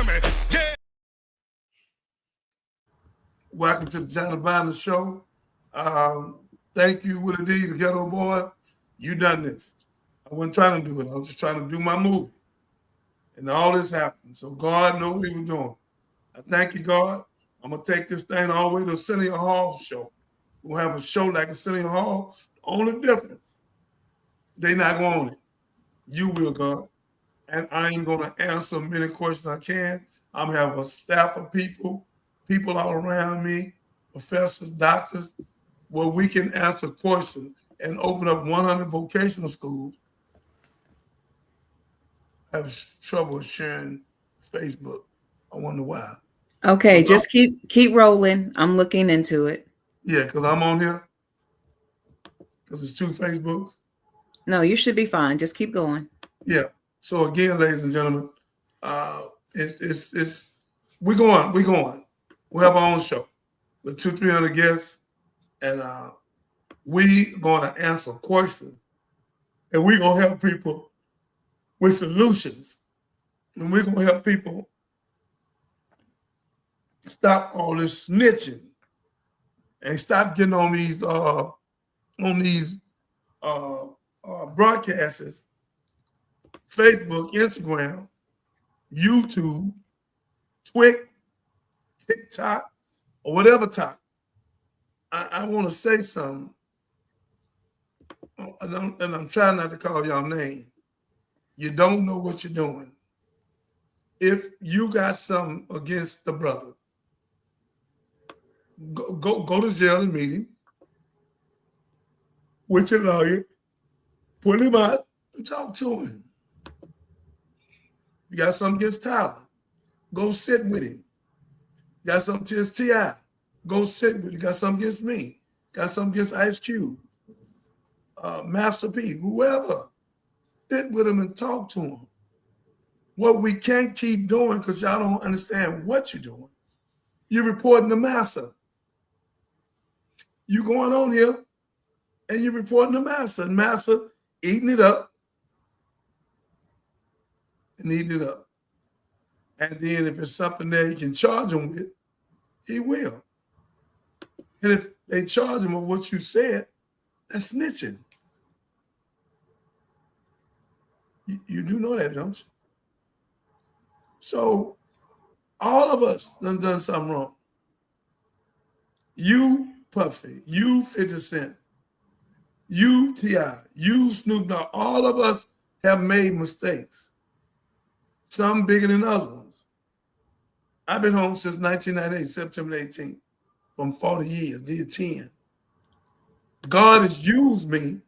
to me. Yeah. Welcome to the John Biden Show. Thank you, Willie D, the ghetto boy. You done this. I wasn't trying to do it. I was just trying to do my movie. And all this happened. So God knows what he was doing. I thank you, God. I'm going to take this thing all the way to Centennial Hall show. We'll have a show like a Centennial Hall. The only difference, they not going to own it. You will, God. And I ain't going to answer many questions I can. I'm going to have a staff of people all around me, professors, doctors, where we can answer questions and open up 100 vocational schools. I have trouble sharing Facebook. I wonder why. Okay, just keep rolling. I'm looking into it. Yeah, because I'm on here. Because it's 2 Facebooks. No, you should be fine. Just keep going. Yeah. So again, ladies and gentlemen, it's we're going. We have our own show with 200-300 guests, and we going to answer questions, and we're gonna help people with solutions, and we're gonna help people stop all this snitching and stop getting on these broadcasts, Facebook, Instagram, YouTube, Twitch, TikTok, or whatever talk. I want to say something, and I'm trying not to call y'all name. You don't know what you're doing. If you got something against the brother, go to jail and meet him with your lawyer, pull him out and talk to him. You got something against Tyler, go sit with him. You got something against T.I., go sit with him. You got something against me, got something against Ice Cube, Master P, whoever. Sit with him and talk to him. What we can't keep doing, because y'all don't understand what you're doing, you're reporting the massa. You going on here and you're reporting the massa, and massa eating it up and eating it up. And then if it's something that he can charge him with, he will. And if they charge him with what you said, that's snitching. You do know that, don't you? So all of us done something wrong. You, Puffy, you, 50 Cent, you, T.I., you, Snoop Dogg, all of us have made mistakes. Some bigger than other ones. I've been home since 1998, September 18th, from 40 years, did 10. God has used me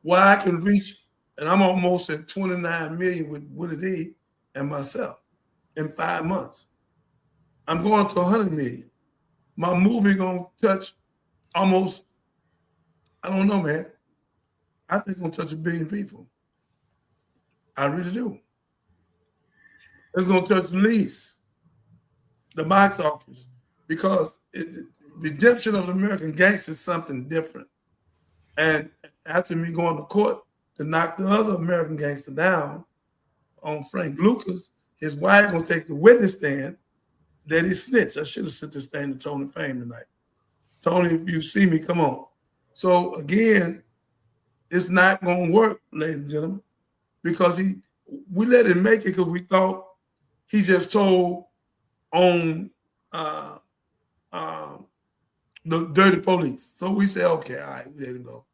where I can reach, and I'm almost at 29 million with Willie D and myself in 5 months. I'm going to 100 million. My movie gonna touch almost, I don't know, man. I think it's gonna touch 1 billion people. I really do. It's gonna touch at least the box office, because redemption of the American Gangster is something different. And after me going to court to knock the other American Gangster down on Frank Lucas, his wife gonna take the witness stand that he snitched. I should have sent this thing to Tony Fame tonight. Tony, if you see me, come on. So again, it's not gonna work, ladies and gentlemen, because we let him make it because we thought he just told on the dirty police. So we said, okay, all right, we let him go.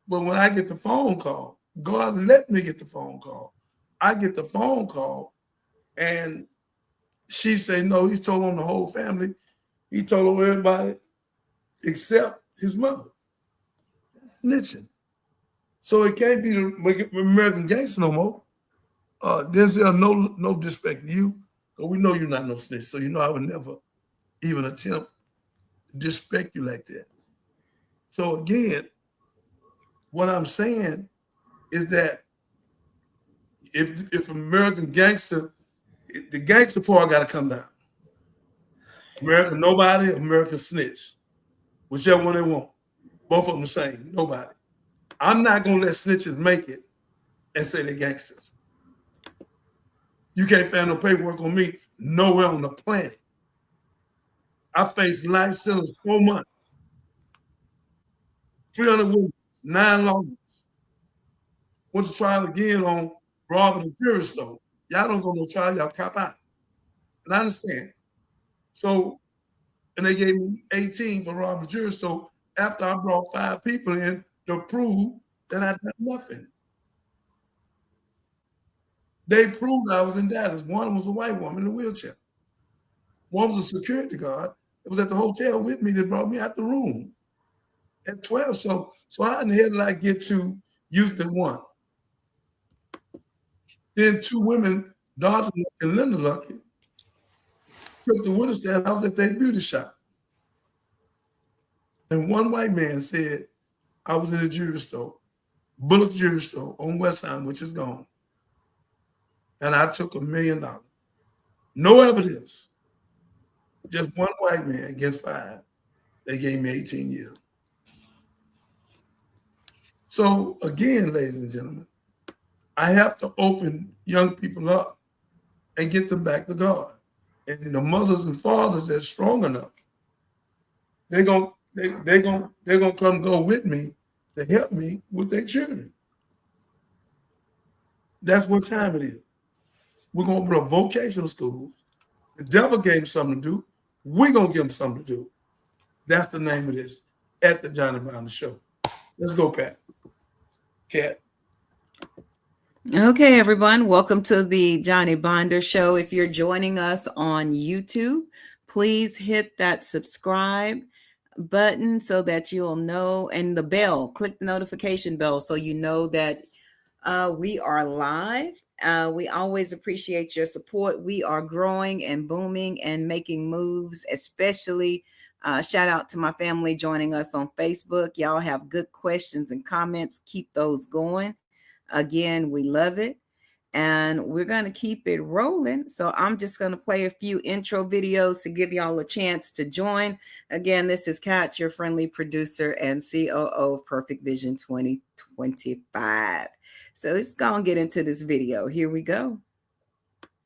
But when I get the phone call, God let me get the phone call. I get the phone call, and she said, no, he told on the whole family. He told on everybody except his mother. Snitching. So it can't be the American Gangster no more. Denzel, no disrespect to you, but we know you're not no snitch. So you know I would never even attempt to disrespect you like that. So again, what I'm saying is that if American Gangster, the gangster part got to come down. American nobody, American snitch. Whichever one they want. Both of them the same. Nobody. I'm not going to let snitches make it and say they're gangsters. You can't find no paperwork on me nowhere on the planet. I faced life sentence 4 months, 300 weeks, 9 lawsuits. Went to trial again on robbing a jewelry store. Y'all don't go no trial, y'all cop out. And I understand. So, and they gave me 18 for robbing a jewelry store after I brought 5 people in to prove that I did nothing. They proved I was in Dallas. One was a white woman in a wheelchair. One was a security guard that was at the hotel with me that brought me out the room at 12. So how in the hell did I get to Houston 1? Then 2 women, Dodger and Linda Lucky, took the witness stand. I was at their beauty shop. And one white man said, I was in a jewelry store, Bullock Jewelry Store on West Side, which is gone. And I took $1 million. No evidence. Just one white man against 5. They gave me 18 years. So again, ladies and gentlemen, I have to open young people up and get them back to God. And the mothers and fathers that's strong enough, they're gonna come go with me to help me with their children. That's what time it is. We're gonna build vocational schools. The devil gave them something to do. We're gonna give them something to do. That's the name of this at the Johnny Bonder Show. Let's go, Pat. Cat. Okay, everyone, welcome to the Johnny Bonder Show. If you're joining us on YouTube, please hit that subscribe button so that you'll know, and the bell, click the notification bell so you know that we are live. We always appreciate your support. We are growing and booming and making moves, especially shout out to my family joining us on Facebook. Y'all have good questions and comments. Keep those going. Again, we love it. And we're going to keep it rolling. So I'm just going to play a few intro videos to give y'all a chance to join. Again, this is Kat, your friendly producer and COO of Perfect Vision 2025. So let's go and get into this video. Here we go.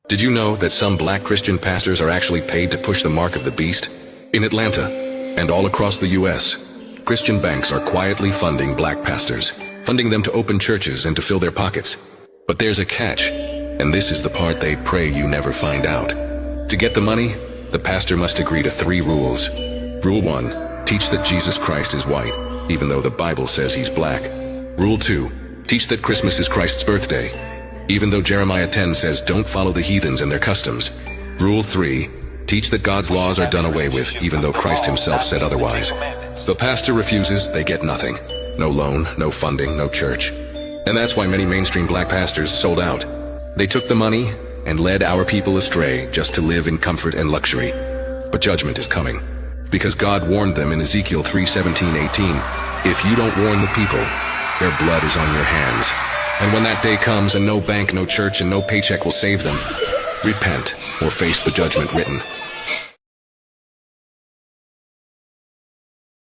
Did you know that some black Christian pastors are actually paid to push the mark of the beast? In Atlanta and all across the U.S., Christian banks are quietly funding black pastors, funding them to open churches and to fill their pockets. But there's a catch, and this is the part they pray you never find out. To get the money, the pastor must agree to 3 rules. Rule 1, teach that Jesus Christ is white, even though the Bible says he's black. Rule 2, teach that Christmas is Christ's birthday, even though Jeremiah 10 says don't follow the heathens and their customs. Rule 3, teach that God's laws are done away with, even though Christ himself said otherwise. The pastor refuses, they get nothing. No loan, no funding, no church. And that's why many mainstream black pastors sold out. They took the money and led our people astray just to live in comfort and luxury. But judgment is coming, because God warned them in Ezekiel 3:17-18, if you don't warn the people, their blood is on your hands. And when that day comes and no bank, no church, and no paycheck will save them, repent or face the judgment written.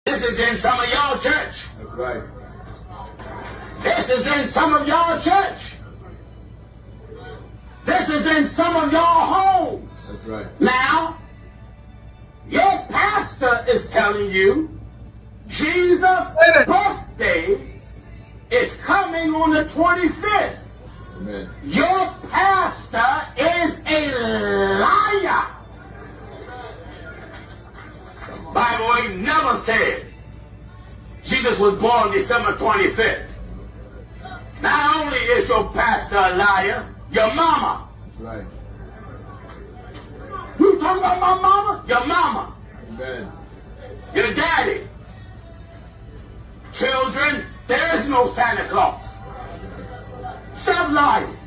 This is in some of y'all church. That's right. This is in some of y'all church. This is in some of y'all homes. That's right. Now, your pastor is telling you Jesus' birthday is coming on the 25th. Amen. Your pastor is a liar. Bible ain't never said Jesus was born December 25th. Not only is your pastor a liar, your mama. That's right. You talking about my mama? Your mama. Amen. Your daddy. Children, there is no Santa Claus. Stop lying.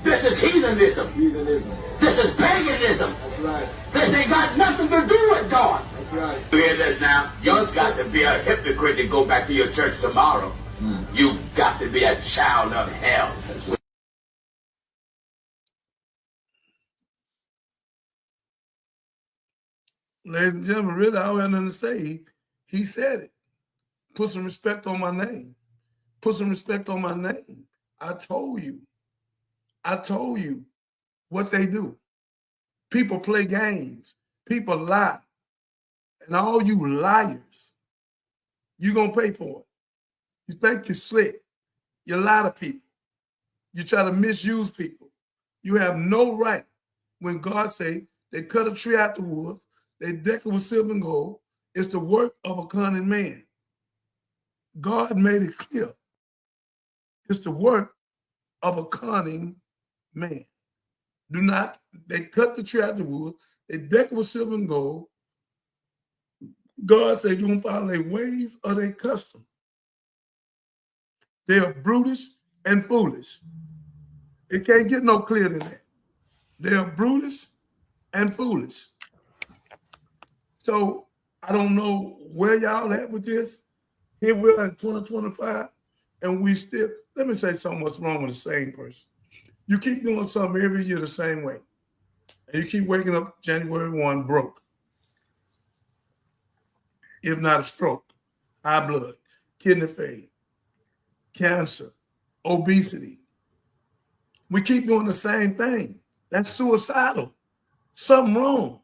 This is heathenism. Heathenism. This is paganism. That's right. This ain't got nothing to do with God. That's right. You hear this now? You've got to be a hypocrite to go back to your church tomorrow. You got to be a child of hell. Ladies and gentlemen, really, I don't have nothing to say. He said it. Put some respect on my name. Put some respect on my name. I told you. what they do. People play games. People lie. And all you liars, you're going to pay for it. You think you're slick. You lie to people. You try to misuse people. You have no right when God say they cut a tree out the woods, they deck it with silver and gold. It's the work of a cunning man. God made it clear. It's the work of a cunning man. They cut the tree out the wood, they deck it with silver and gold. God said, you don't follow their ways or their custom. They are brutish and foolish. It can't get no clearer than that. They are brutish and foolish. So I don't know where y'all at with this. Here we are in 2025, and we still, let me say something what's wrong with the same person. You keep doing something every year the same way. And you keep waking up January 1 broke. If not a stroke, high blood, kidney failure, cancer, obesity. We keep doing the same thing. That's suicidal. Something wrong.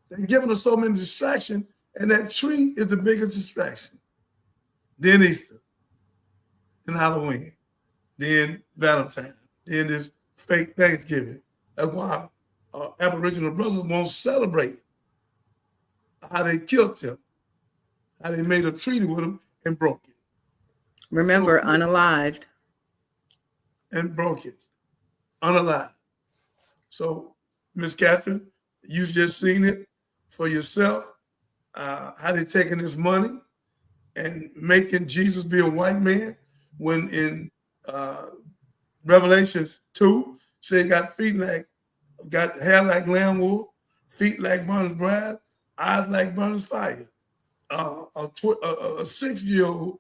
They're giving us so many distractions, and that tree is the biggest distraction. Then Easter, then Halloween, then Valentine, then this fake Thanksgiving. That's why our Aboriginal brothers won't celebrate how they killed him, how they made a treaty with him and broke it. Remember, unalived. And broke it, unalived. So, Miss Catherine, you just seen it for yourself, how they taking this money and making Jesus be a white man, when in Revelation 2, say got hair like lamb wool, feet like burnished brass, eyes like burnished fire. A 6-year-old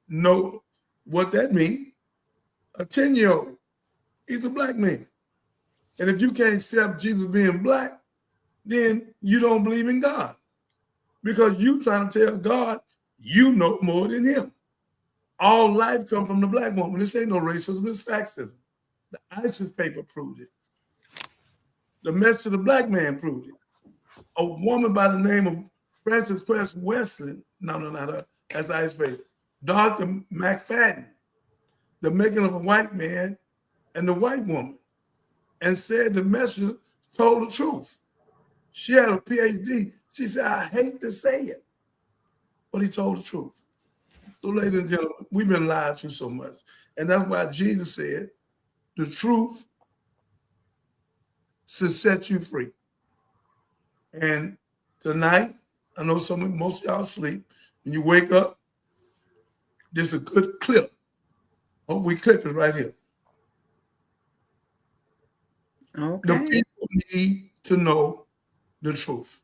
know what that means. A 10-year-old, he's a black man. And if you can't accept Jesus being black, then you don't believe in God. Because you trying to tell God you know more than him. All life comes from the black woman. This ain't no racism, it's sexism. The ISIS paper proved it. The message of the black man proved it. A woman by the name of Frances Cress Wesley, not her, that's ISIS paper. Dr. McFadden, the making of a white man and the white woman, and said the messenger told the truth. She had a PhD. She said, I hate to say it, but he told the truth. So, ladies and gentlemen, we've been lied to so much. And that's why Jesus said, the truth should set you free. And tonight, I know most of y'all sleep. When you wake up, this is a good clip. Hope we clip it right here. Okay. The people need to know the truth.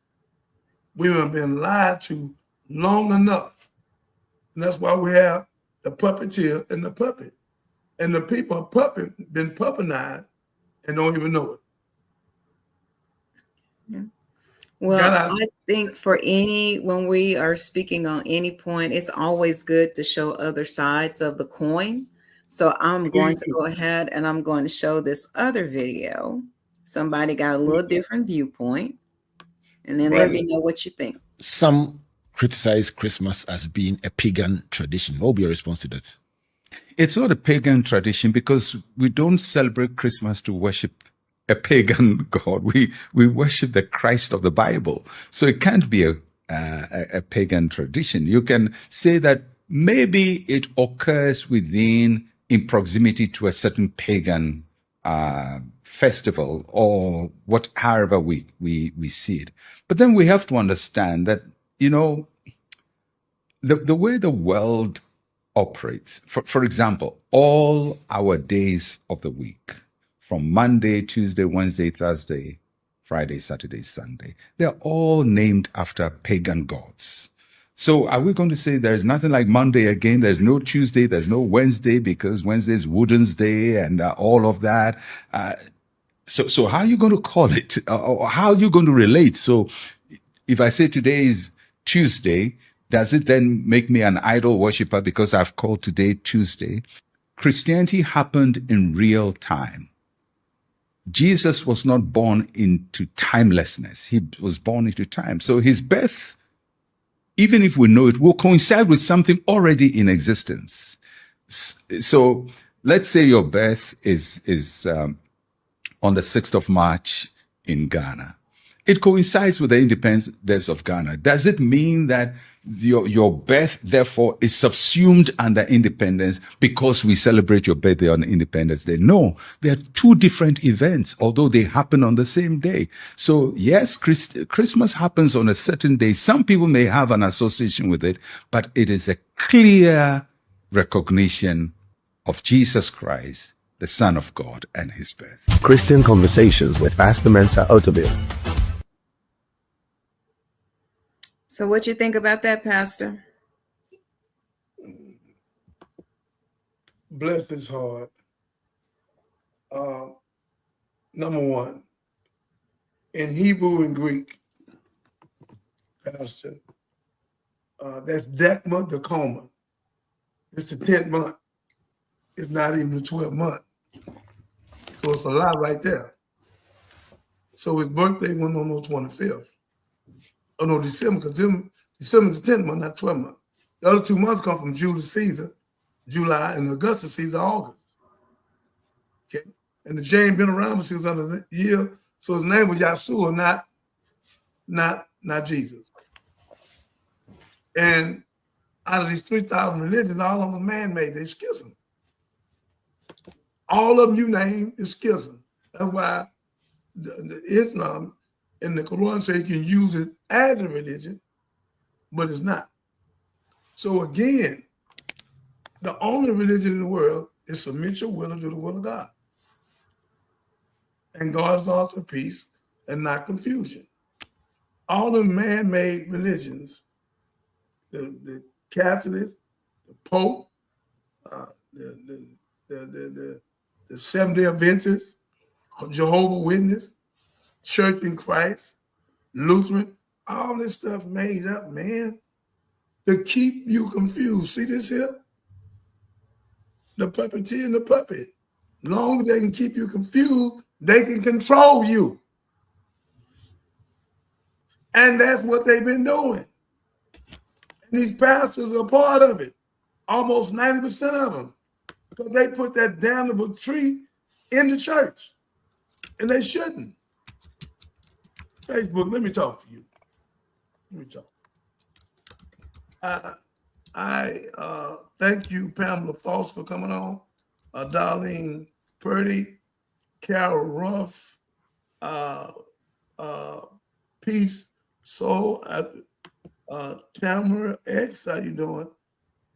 We have been lied to long enough. And that's why we have the puppeteer and the puppet. And the people are been puppetized and don't even know it. Yeah. Well, I think when we are speaking on any point, it's always good to show other sides of the coin. So I'm going to go ahead and I'm going to show this other video. Somebody got a little different viewpoint. And then let me know what you think. Some criticize Christmas as being a pagan tradition. What will be your response to that? It's not a pagan tradition because we don't celebrate Christmas to worship a pagan God. We worship the Christ of the Bible. So it can't be a pagan tradition. You can say that maybe it occurs in proximity to a certain pagan festival or however we see it. But then we have to understand that, the way the world operates, for example, all our days of the week, from Monday, Tuesday, Wednesday, Thursday, Friday, Saturday, Sunday, they're all named after pagan gods. So are we going to say there's nothing like Monday again? There's no Tuesday, there's no Wednesday because Wednesday is Wooden's Day and all of that. So how are you going to call it? Or how are you going to relate? So if I say today is Tuesday, does it then make me an idol worshiper because I've called today Tuesday? Christianity happened in real time. Jesus was not born into timelessness. He was born into time. So his birth, even if we know it, will coincide with something already in existence. So let's say your birth is on the 6th of March in Ghana. It coincides with the independence of Ghana. Does it mean that your birth, therefore, is subsumed under independence because we celebrate your birthday on Independence Day? No, they are two different events, although they happen on the same day. So yes, Christmas happens on a certain day. Some people may have an association with it, but it is a clear recognition of Jesus Christ, the Son of God, and his birth. Christian Conversations with Pastor Mensa Otabil. So what you think about that, Pastor? Blessed is hard. Number one, in Hebrew and Greek, Pastor, that's Decma Decoma. It's the 10th month. It's not even the 12th month. So it's a lot right there. So his birthday went on the 25th. Oh no, December, because December the 10th month, not 12th month. The other 2 months come from Julius Caesar, July, and Augustus Caesar, August. Okay. And the James been around since under the year, so his name was Yahshua, not Jesus. And out of these 3,000 religions, all of them man-made. They schism. All of them you name is schism. That's why the Islam and the Quran say you can use it as a religion, but it's not. So again, the only religion in the world is submit your will to the will of God. And God's altar peace and not confusion. All the man-made religions, the Catholics, the Pope, the Seventh-day Adventists, Jehovah's Witness, Church in Christ, Lutheran, all this stuff made up, man, to keep you confused. See this here? The puppeteer and the puppet. As long as they can keep you confused, they can control you. And that's what they've been doing. And these pastors are part of it. Almost 90% of them. Because they put that damnable tree in the church. And they shouldn't. Facebook, let me talk to you. Let me talk. I thank you, Pamela Foss, for coming on. Darlene Purdy, Carol Ruff, Peace Soul, Tamara X, how you doing?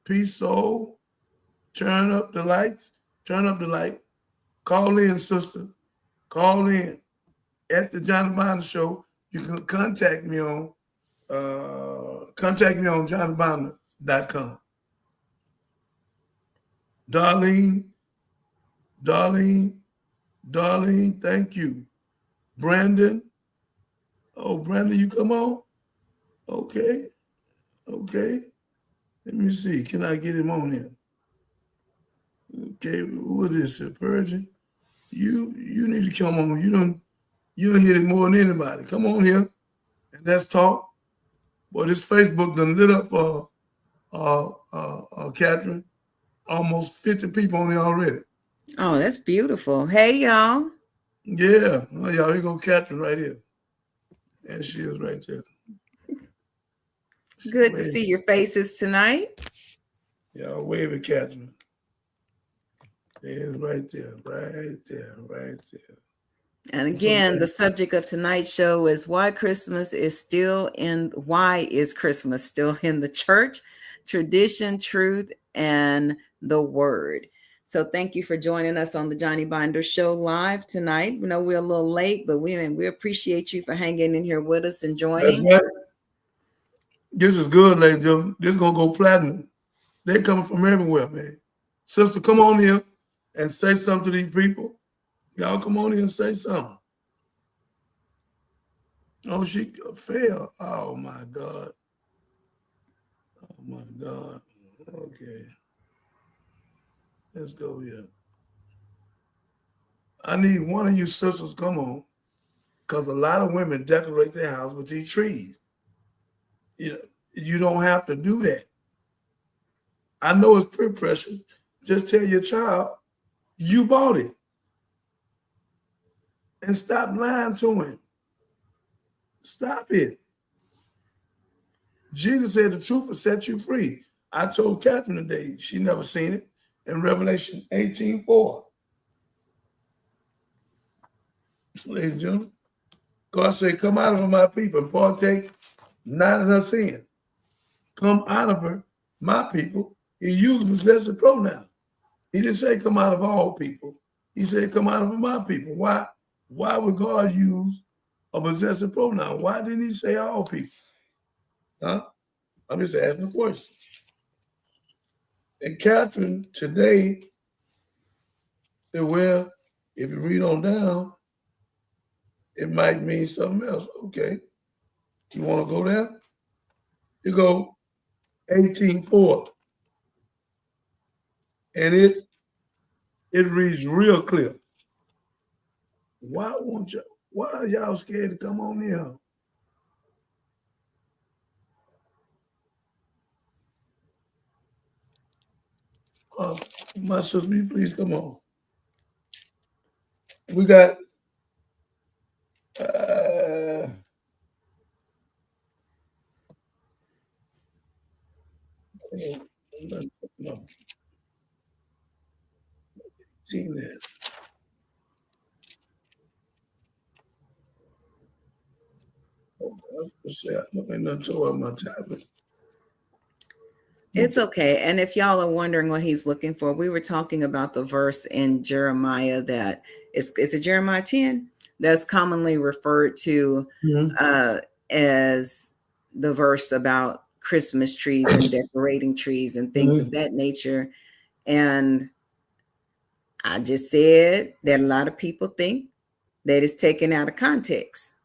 Peace Soul, turn up the lights, turn up the light. Call in, sister. Call in at the Johnny Bonner Show. You can contact me on johnnybonner.com. Darlene, thank you. Brandon, Brandon, you come on? Okay. Let me see. Can I get him on here? Okay, who is this? Persian? You need to come on. You don't hit it more than anybody. Come on here and let's talk. Boy, this Facebook done lit up Catherine. Almost 50 people on there already. Oh, that's beautiful. Hey, y'all. Yeah. Oh, y'all, here go Catherine right here. And she is right there. Good to see your faces tonight. Yeah, wave at Catherine. It's right there. And again, the subject of tonight's show is why Christmas is still in the church, tradition, truth, and the word. So thank you for joining us on the Johnny Binder Show live tonight. We know we're a little late, but we appreciate you for hanging in here with us and joining. That's right. This is good, ladies and gentlemen. This is going to go platinum. They're coming from everywhere, man. Sister, come on here and say something to these people. Y'all come on here and say something. Oh, she failed. Oh, my God. Okay. Let's go here. I need one of you sisters come on, because a lot of women decorate their house with these trees. You don't have to do that. I know it's peer pressure. Just tell your child you bought it. And stop lying to him. Stop it. Jesus said the truth will set you free. I told Catherine today, she never seen it, in Revelation 18:4. Ladies and gentlemen, God said, come out of her, my people, and partake not in her sin. Come out of her, my people. He used possessive pronoun. He didn't say come out of all people. He said come out of her, my people. Why would God use a possessive pronoun? Why didn't he say all people? Huh? I'm just asking a question. And Catherine today said, well, if you read on down, it might mean something else. Okay. You want to go there? You go 18:4. And it reads real clear. Why are y'all scared to come on here? My sister, will you please come on? We got no. Seen that. My tablet. It's okay. And if y'all are wondering what he's looking for, we were talking about the verse in Jeremiah that is it Jeremiah 10? That's commonly referred to as the verse about Christmas trees and decorating trees and things of that nature. And I just said that a lot of people think that it's taken out of context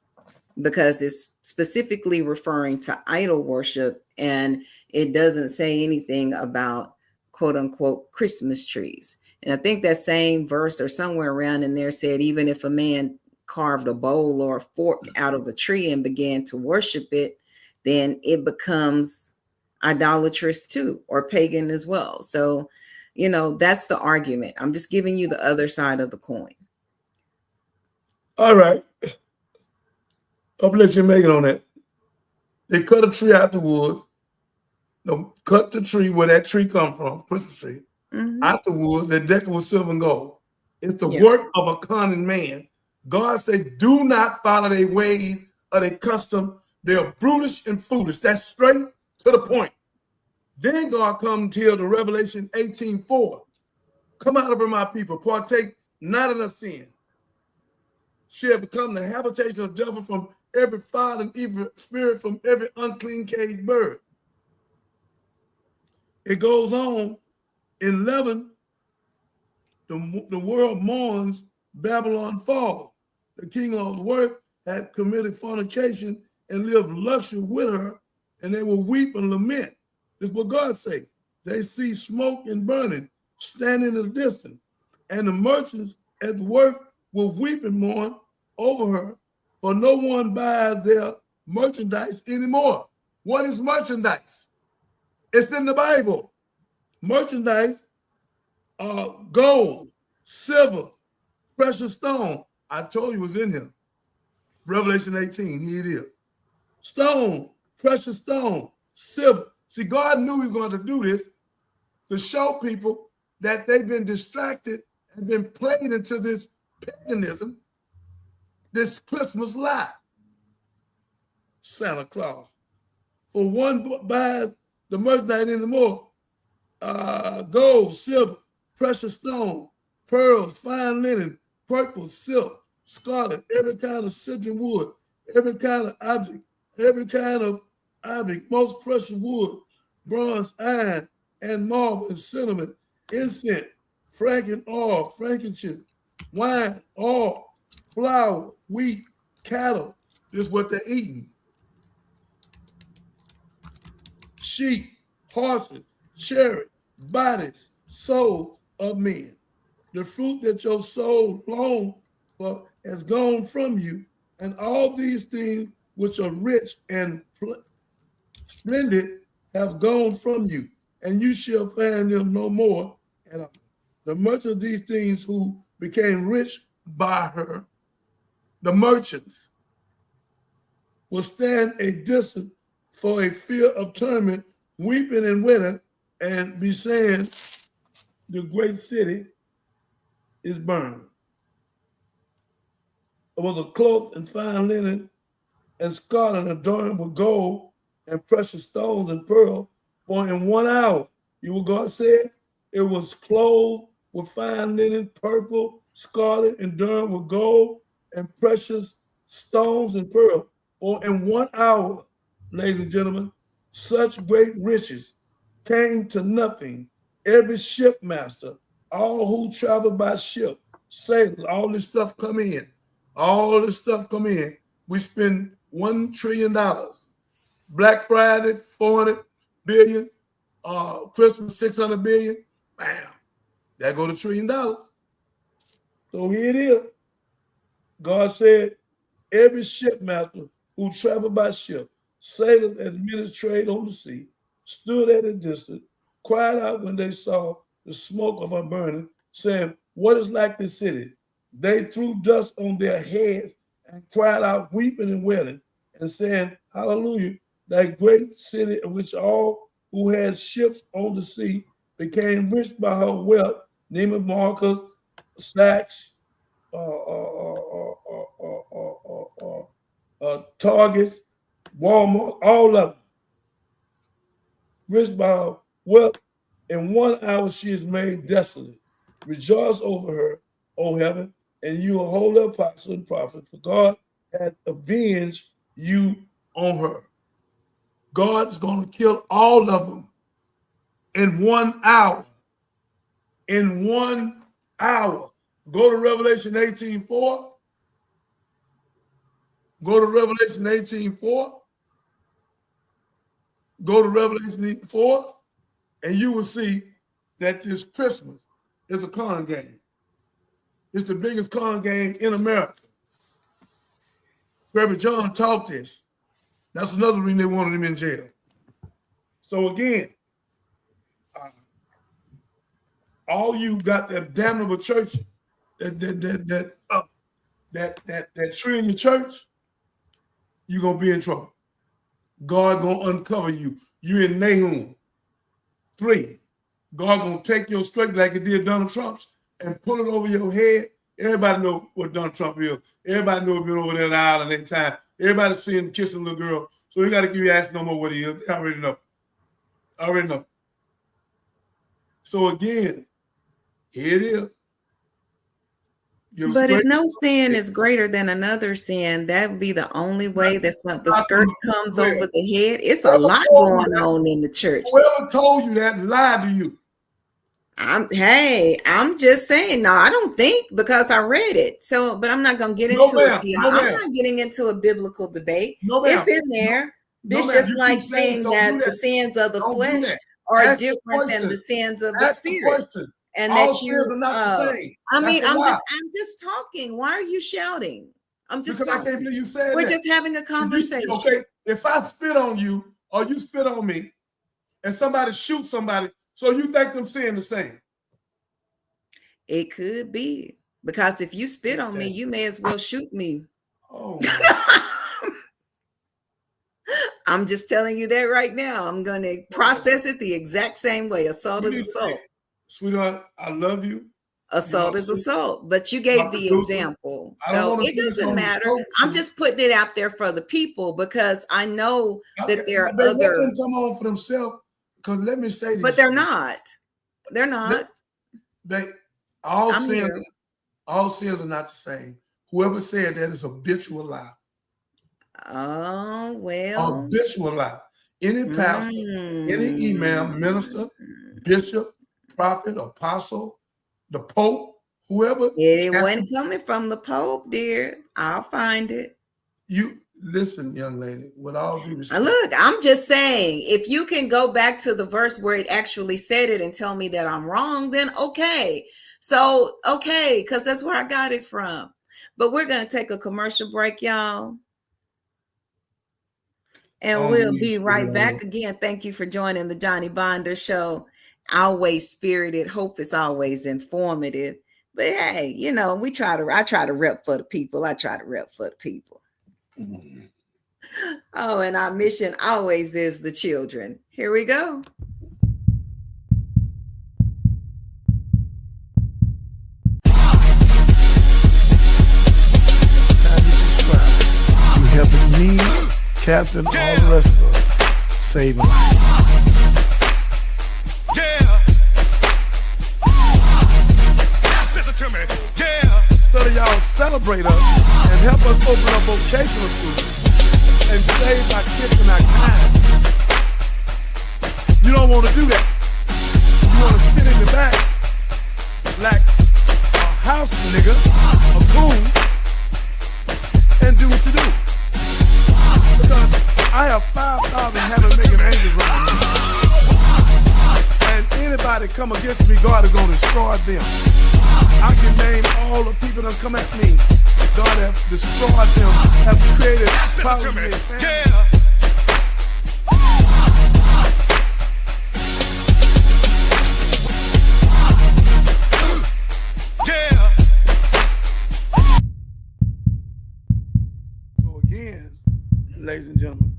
because it's specifically referring to idol worship, and it doesn't say anything about quote unquote Christmas trees. And I think that same verse or somewhere around in there said, even if a man carved a bowl or a fork out of a tree and began to worship it, then it becomes idolatrous too, or pagan as well. So, that's the argument. I'm just giving you the other side of the coin. All right. I'll let you make it on that. They cut a tree out the woods. No, cut the tree where that tree come from, Christmas tree. Out the woods, they deck it with silver and gold. It's the work of a cunning man. God said, do not follow their ways or their custom. They're brutish and foolish. That's straight to the point. Then God comes till the Revelation 18:4. Come out of her, my people, partake not in her sin. She had become the habitation of devil, from every foul and evil spirit, from every unclean caged bird. It goes on in 11. The world mourns Babylon fall. The king of the earth had committed fornication and lived luxury with her, and they will weep and lament. This is what God says. They see smoke and burning, standing in the distance, and the merchants at the work will weep and mourn over her, for no one buys their merchandise anymore. What is merchandise? It's in the Bible. Merchandise are gold, silver, precious stone. I told you it was in here. Revelation 18, here it is. Stone, precious stone, silver. See, God knew he was going to do this to show people that they've been distracted and been played into this paganism, this Christmas lie. Santa Claus. For one buys the merchandise anymore. Gold, silver, precious stone, pearls, fine linen, purple, silk, scarlet, every kind of citron wood, every kind of object, most precious wood, bronze, iron, and marble, and cinnamon, incense, fragrant oil, frankincense, wine, oil, flour, wheat, cattle. This is what they're eating. Sheep, horses, chariot, bodies, soul of men. The fruit that your soul longed for has gone from you, and all these things which are rich and splendid have gone from you, and you shall find them no more. And the merchant of these things who became rich by her, the merchants, will stand a distance for a fear of torment, weeping and wailing, and be saying, the great city is burned. It was a cloak and fine linen and scarlet adorned with gold and precious stones and pearl. For in 1 hour, you what God said, it was clothed with fine linen, purple, scarlet, and adorned with gold and precious stones and pearl. For in 1 hour, ladies and gentlemen, such great riches came to nothing. Every shipmaster, all who travel by ship, sailors, all this stuff come in. All this stuff come in. We spend $1 trillion. Black Friday, 400 billion. Christmas, 600 billion. Bam. That go to $1 trillion. So here it is. God said, every shipmaster who traveled by ship, sailors as men as trade on the sea, stood at a distance, cried out when they saw the smoke of her burning, saying, what is like this city? They threw dust on their heads and cried out, weeping and wailing, and saying, hallelujah, that great city of which all who had ships on the sea became rich by her wealth. Neiman Marcus, Saks, Targets, Walmart, all of them. Rich by her wealth. In 1 hour she is made desolate. Rejoice over her, O heaven, and you will hold up apostle and prophet, for God hath avenged you on her. God is going to kill all of them in 1 hour. In 1 hour. Go to Revelation 18:4. Go to Revelation 18:4. Go to Revelation 4, and you will see that this Christmas is a con game. It's the biggest con game in America. Reverend John taught this. That's another reason they wanted him in jail. So again, all you got that damnable church, that tree in your church, you're gonna be in trouble. God gonna uncover you. You in Nahum 3. God gonna take your strength like it did Donald Trump's and pull it over your head. Everybody know what Donald Trump is. Everybody know been over there in the island at time. Everybody seeing him kissing the little girl. So you got to keep asking no more what he is. They already know. Already know. So again, here it is. But if no sin is greater than another sin, that would be the only way that the skirt comes over the head. It's a lot going on in the church. Whoever told you that lied to you. I'm just saying, no, I don't think, because I read it. So, but I'm not going to get into it. I'm not getting into a biblical debate. It's in there. It's just like saying that the sins of the flesh are different than the sins of the spirit. And that you, I'm just talking. Why are you shouting? I'm just talking. I can't believe you said We're just having a conversation. Okay, if I spit on you or you spit on me, and somebody shoots somebody, so you think them saying the same? It could be, because if you spit on me, you may as well shoot me. Oh. I'm just telling you that right now. I'm going to process it the exact same way. Assault is assault. Sweetheart, I love you. Assault is assault, but you gave the example. So it doesn't matter. I'm just putting it out there for the people, because I know that there are other. They let them come on for themselves. Because let me say this. But they're not. They're not. All sins are not the same. Whoever said that is a habitual lie. Oh, well. Habitual lie. Any pastor, any imam, minister, bishop, prophet, apostle, the Pope, whoever. It wasn't coming from the Pope, dear. I'll find it. You listen, young lady, with all due respect. Look, I'm just saying, if you can go back to the verse where it actually said it and tell me that I'm wrong, then okay. So, okay, because that's where I got it from. But we're going to take a commercial break, y'all. And we'll be right back again. Thank you for joining the Johnny Bonder Show. Always spirited. Hope it's always informative. But hey, you know, I try to rep for the people. Oh, and our mission always is the children. Here we go. You helping me, Captain, all the rest of us save a life. Listen to me. So that y'all celebrate us and help us open up vocational schools and save our kids and our kind. You don't want to do that. You want to sit in the back like a house nigga, a coon, and do what you do. Because I have 5,000 heaven-making angels around me. And anybody come against me, God is going to destroy them. I can name all the people that come at me. God has destroyed them, have created problems in their family. So again, ladies and gentlemen,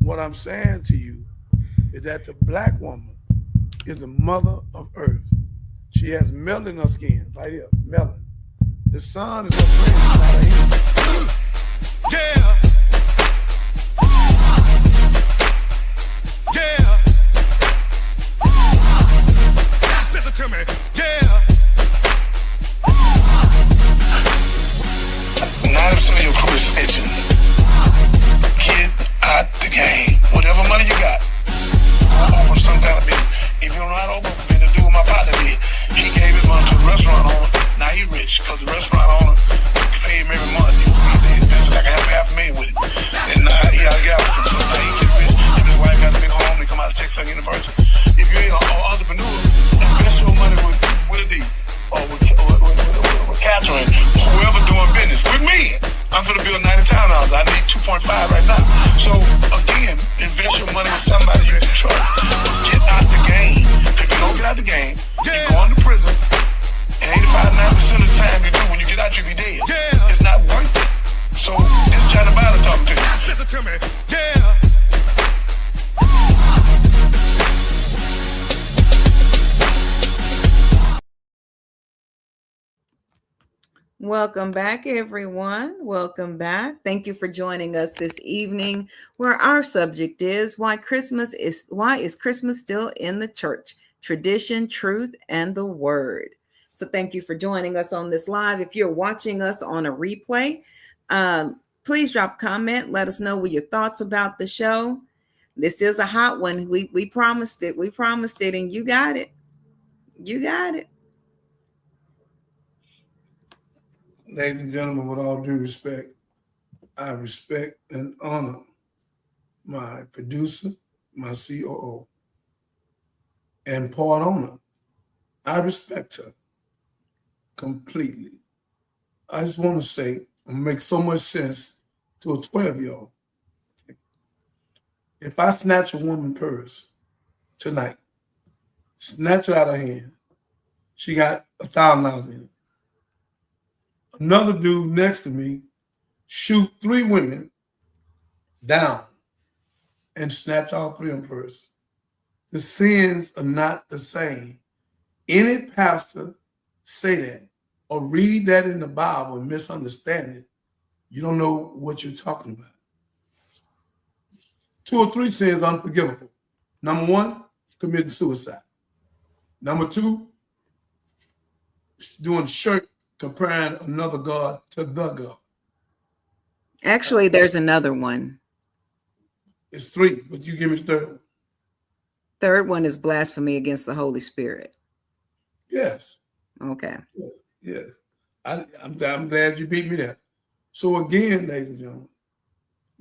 what I'm saying to you is that the black woman is the mother of earth. She has melanin in her skin, right here, melanin. The sun is her friend, not her enemy. Yeah. Listen to me. Yeah. 90% of your crew is snitching. Get out the game. Whatever money you got, go open some kind of business. If you don't know how to open a business, do what my partner did. He gave his money to the restaurant owner. Now he rich because the restaurant owner paid him every month. He invested like $500,000 with it. And now he out of Galveston. So now he get rich. Him and his wife got a big home. They come out of Texas University. If you ain't an entrepreneur, invest your money with a D or with Catherine, whoever doing business. With me, I'm going to build 90 townhouses. I need 2.5 right now. So again, invest your money with somebody you can trust. Get out the game. If you don't get out the game, you're going to prison. And 85-90% of the time you do, when you get out, you be dead. It's not worth it. So this Johnny Biden talking to you. Listen to me. Yeah. Welcome back, everyone. Welcome back. Thank you for joining us this evening, where our subject is why is Christmas still in the church? Tradition, truth, and the word. So thank you for joining us on this live. If you're watching us on a replay, please drop a comment. Let us know what your thoughts about the show. This is a hot one. We promised it. We promised it, and you got it. You got it. Ladies and gentlemen, with all due respect, I respect and honor my producer, my COO, and part owner. I respect her completely. I just want to say, it makes so much sense to a 12-year-old. If I snatch a woman's purse tonight, snatch her out of her hand, she got $1,000 in it. Another dude next to me shoot 3 women down and snatch all 3 of them purse. The sins are not the same. Any pastor say that or read that in the Bible and misunderstand it, you don't know what you're talking about. 2 or 3 sins are unforgivable. Number 1, committing suicide. Number 2, doing shirk, comparing another God to the God. Actually, there's another one. It's 3, but you give me the third one. Third one is blasphemy against the Holy Spirit. Yes. Okay. Yes. I'm glad you beat me there. So again, ladies and gentlemen,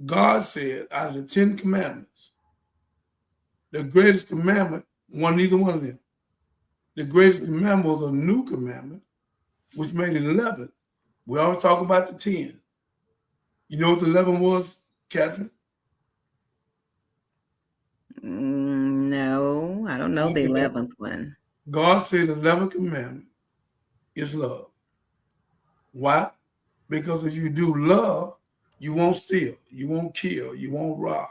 God said out of the 10 commandments, the greatest commandment wasn't either one of them. The greatest commandment was a new commandment, which made it 11. We always talk about the 10. You know what the 11 was, Catherine? No, I don't know the 11th one. God said the 11th commandment is love. Why? Because if you do love, you won't steal, you won't kill, you won't rob,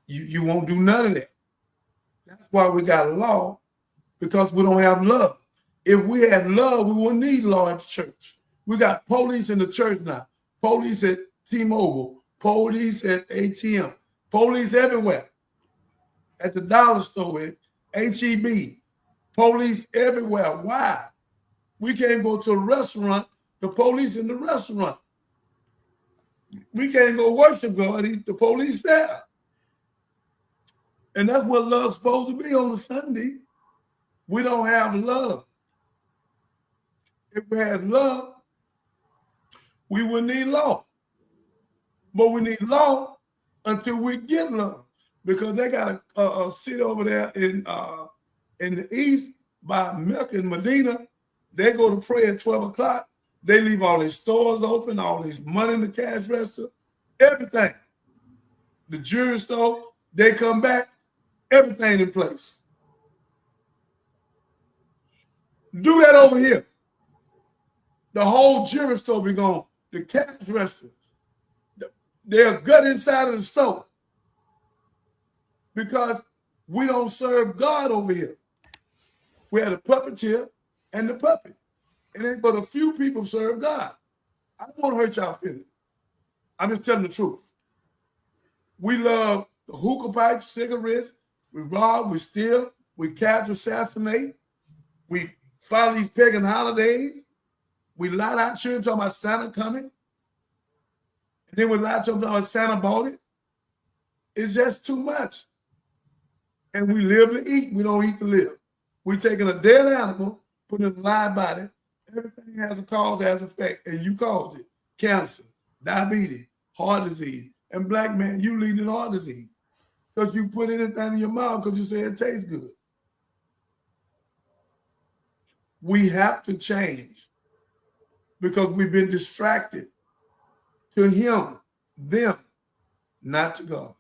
you won't do none of that. That's why we got law, because we don't have love. If we had love, we wouldn't need law at the church. We got police in the church now, police at T-Mobile, police at ATM, police everywhere. At the dollar store, at HEB, police everywhere. Why? We can't go to a restaurant, the police in the restaurant. We can't go worship God, the police there. And that's what love's supposed to be on a Sunday. We don't have love. If we had love, we wouldn't need law. But we need law until we get love. Because they got a city over there in the east by Mecca and Medina. They go to pray at 12 o'clock. They leave all their stores open, all this money in the cash register, everything. The jewelry store, they come back, everything in place. Do that over here. The whole jewelry store be gone. The cash register, they're gut inside of the store. Because we don't serve God over here. We have the puppeteer and the puppet. And then but a few people serve God. I don't want to hurt y'all feelings. I'm just telling the truth. We love the hookah pipes, cigarettes, we rob, we steal, we capture, assassinate, we follow these pagan holidays, we lie to our children talking about Santa coming, and then we lie to them talking about Santa bought it. It's just too much. And we live to eat, we don't eat to live. We're taking a dead animal, putting it in a live body. Everything has a cause, has effect, and you caused it. Cancer, diabetes, heart disease, and black man, you leading heart disease. Because you put anything in your mouth because you say it tastes good. We have to change because we've been distracted to him, them, not to God.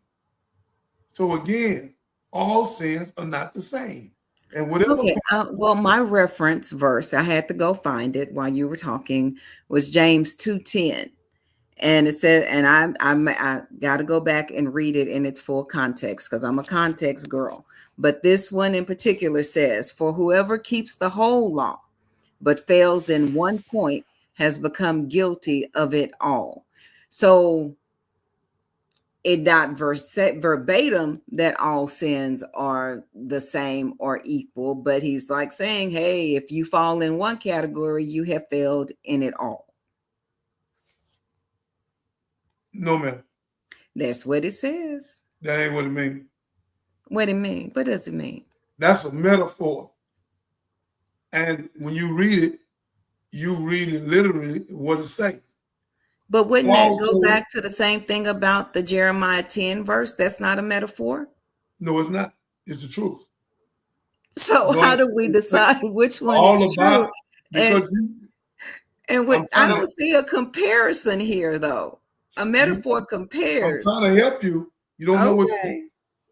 So again, all sins are not the same. And whatever. Okay, well, my reference verse, I had to go find it while you were talking, was James 2:10. And it said, and I got to go back and read it in its full context because I'm a context girl. But this one in particular says, for whoever keeps the whole law but fails in one point has become guilty of it all. So it not verbatim that all sins are the same or equal, but he's like saying, hey, if you fall in one category, you have failed in it all. No, ma'am. That's what it says. That ain't what it means. What it mean? What does it mean? That's a metaphor. And when you read it, you read it literally what it's saying. But wouldn't that go back to the same thing about the Jeremiah 10 verse? That's not a metaphor? No, it's not. It's the truth. So how do we decide which one is true? I don't see a comparison here, though. A metaphor compares. I'm trying to help you. You don't know what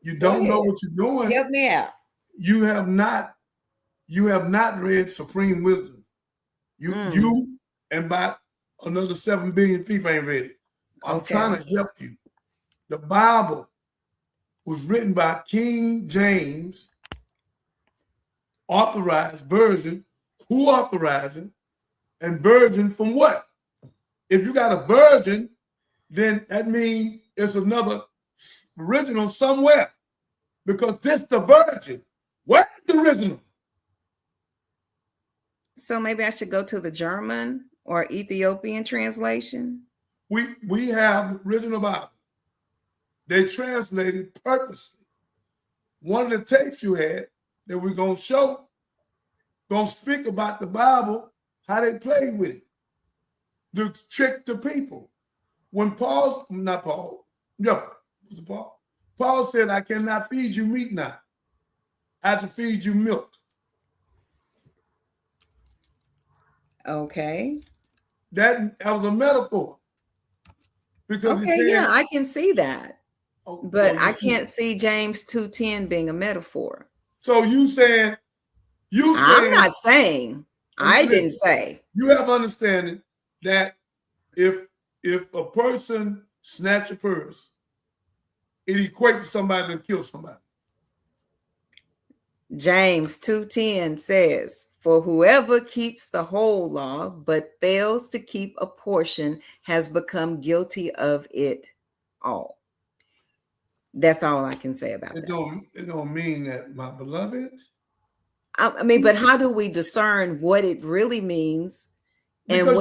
you don't know what you're doing. Help me out. You have not read Supreme Wisdom. You and about another 7 billion people ain't read it. I'm trying to help you. The Bible was written by King James, authorized version. Who authorized it? And virgin from what? If you got a virgin, then that means it's another original somewhere. Because this the virgin. Where's the original? So maybe I should go to the German or Ethiopian translation? We have the original Bible. They translated purposely. One of the tapes you had that we're going to speak about the Bible, how they played with it, to trick the people. When Paul said, I cannot feed you meat now. I have to feed you milk. Okay. That was a metaphor. Because Okay, yeah, I can see that. But you I see. can't see James 2:10 being a metaphor. So you saying I'm not saying. I listen, didn't say. you have understanding that if a person snatch a purse, it equates to somebody that killed somebody. James 2:10 says, "For whoever keeps the whole law but fails to keep a portion has become guilty of it all." That's all I can say about that. It don't mean that, my beloved. I mean, but how do we discern what it really means and Because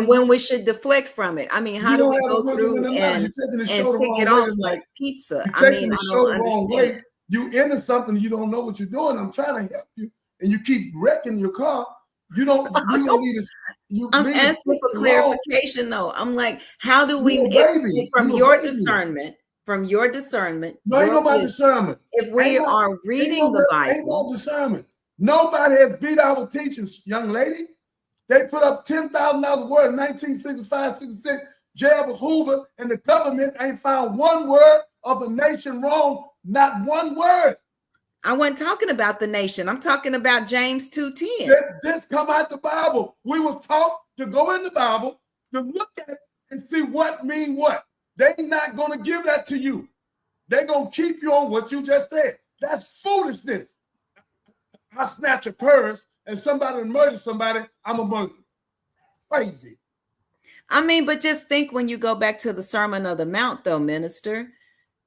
when we should deflect from it? I mean, how do we go through and pick it off like pizza? I mean, I don't understand. You into something, you don't know what you're doing. I'm trying to help you, and you keep wrecking your car. You don't need to. I'm asking for clarification, though. I'm like, how do we, from your discernment? From your discernment, no, ain't nobody discernment. If we are reading the Bible, ain't no discernment. Nobody has beat our teachings, young lady. They put up $10,000 word in 1965, 66. J. Edward Hoover and the government ain't found one word of the nation wrong. Not one word. I wasn't talking about the nation. I'm talking about James 2:10. This come out the Bible. We was taught to go in the Bible to look at it and see what mean what. They're not going to give that to you. They're going to keep you on what you just said. That's foolishness. I snatch a purse and somebody murder somebody, I'm a murderer. Crazy. I mean, but just think when you go back to the Sermon on the Mount, though, minister,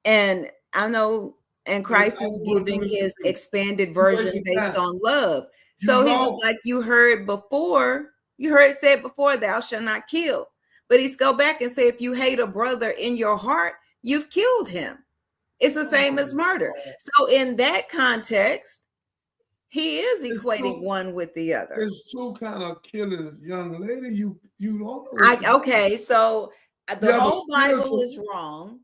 and I know, and Christ is giving his expanded version based on love. So he was like, you heard it said before, thou shalt not kill. But he's go back and say, if you hate a brother in your heart, you've killed him. It's the same as murder. So in that context, he is equating one with the other. There's two kind of killings, young lady. You don't know. Okay, so the whole Bible is wrong.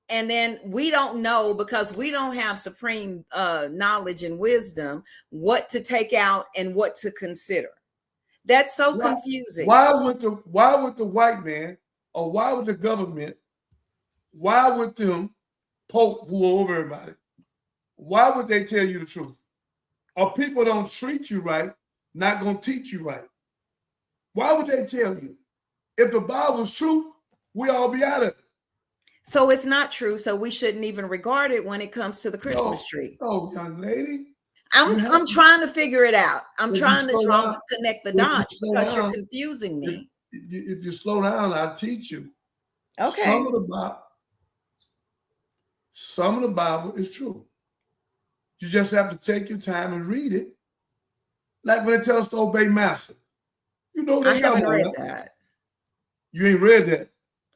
And then we don't know, because we don't have supreme knowledge and wisdom, what to take out and what to consider. That's so confusing. Why would the white man, or why would the government, why would them Pope who are over everybody, why would they tell you the truth? Or people don't treat you right, not gonna teach you right. Why would they tell you? If the Bible's true, we all be out of it. So it's not true. So we shouldn't even regard it when it comes to the Christmas tree. Oh, young lady. I'm trying to figure it out. I'm trying to connect the dots because you're confusing me. If you slow down, I'll teach you. Okay. Some of the Bible is true. You just have to take your time and read it. Like when they tell us to obey master. You know I haven't read that. You ain't read that.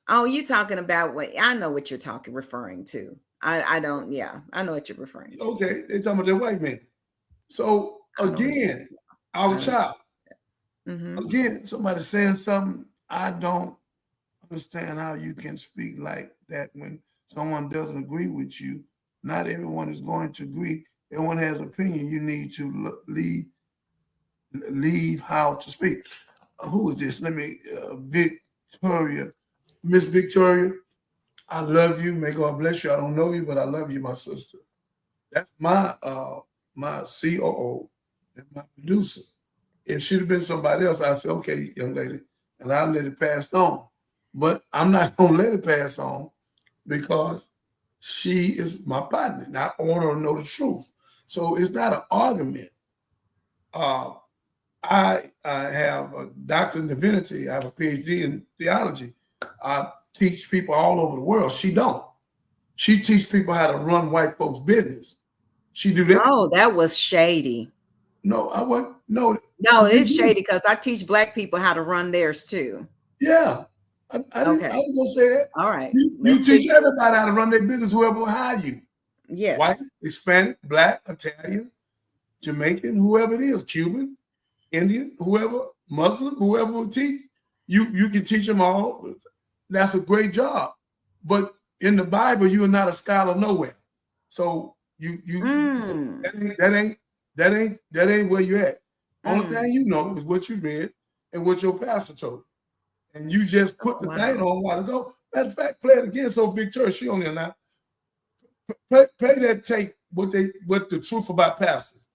Oh, you talking about what? I know what you're referring to. I know what you're referring to. Okay, they talking about the white man. So again, our child. Mm-hmm. Again, somebody saying something, I don't understand how you can speak like that when someone doesn't agree with you. Not everyone is going to agree. Everyone has an opinion. You need to leave how to speak. Who is this? Let me, Victoria. Miss Victoria, I love you. May God bless you. I don't know you, but I love you, my sister. That's my COO and my producer. If she'd have been somebody else, I'd say, okay, young lady, and I'll let it pass on. But I'm not going to let it pass on because she is my partner. And I want her to know the truth. So it's not an argument. I have a doctorate in divinity. I have a PhD in theology. I teach people all over the world. She don't. She teach people how to run white folks' business. She do that. Oh, that was shady. No, I wasn't. No, it's shady because I teach Black people how to run theirs too. Yeah. I was going to say that. All right. You teach everybody how to run their business, whoever will hire you. Yes. White, Hispanic, Black, Italian, Jamaican, whoever it is, Cuban, Indian, whoever, Muslim, whoever will teach. You can teach them all. That's a great job. But in the Bible, you are not a scholar nowhere. So that ain't where you're at. Only thing you know is what you read and what your pastor told you. And you just put the thing on a while ago. Matter of fact, play it again so Victoria, she on there now. Play that tape with the truth about pastors.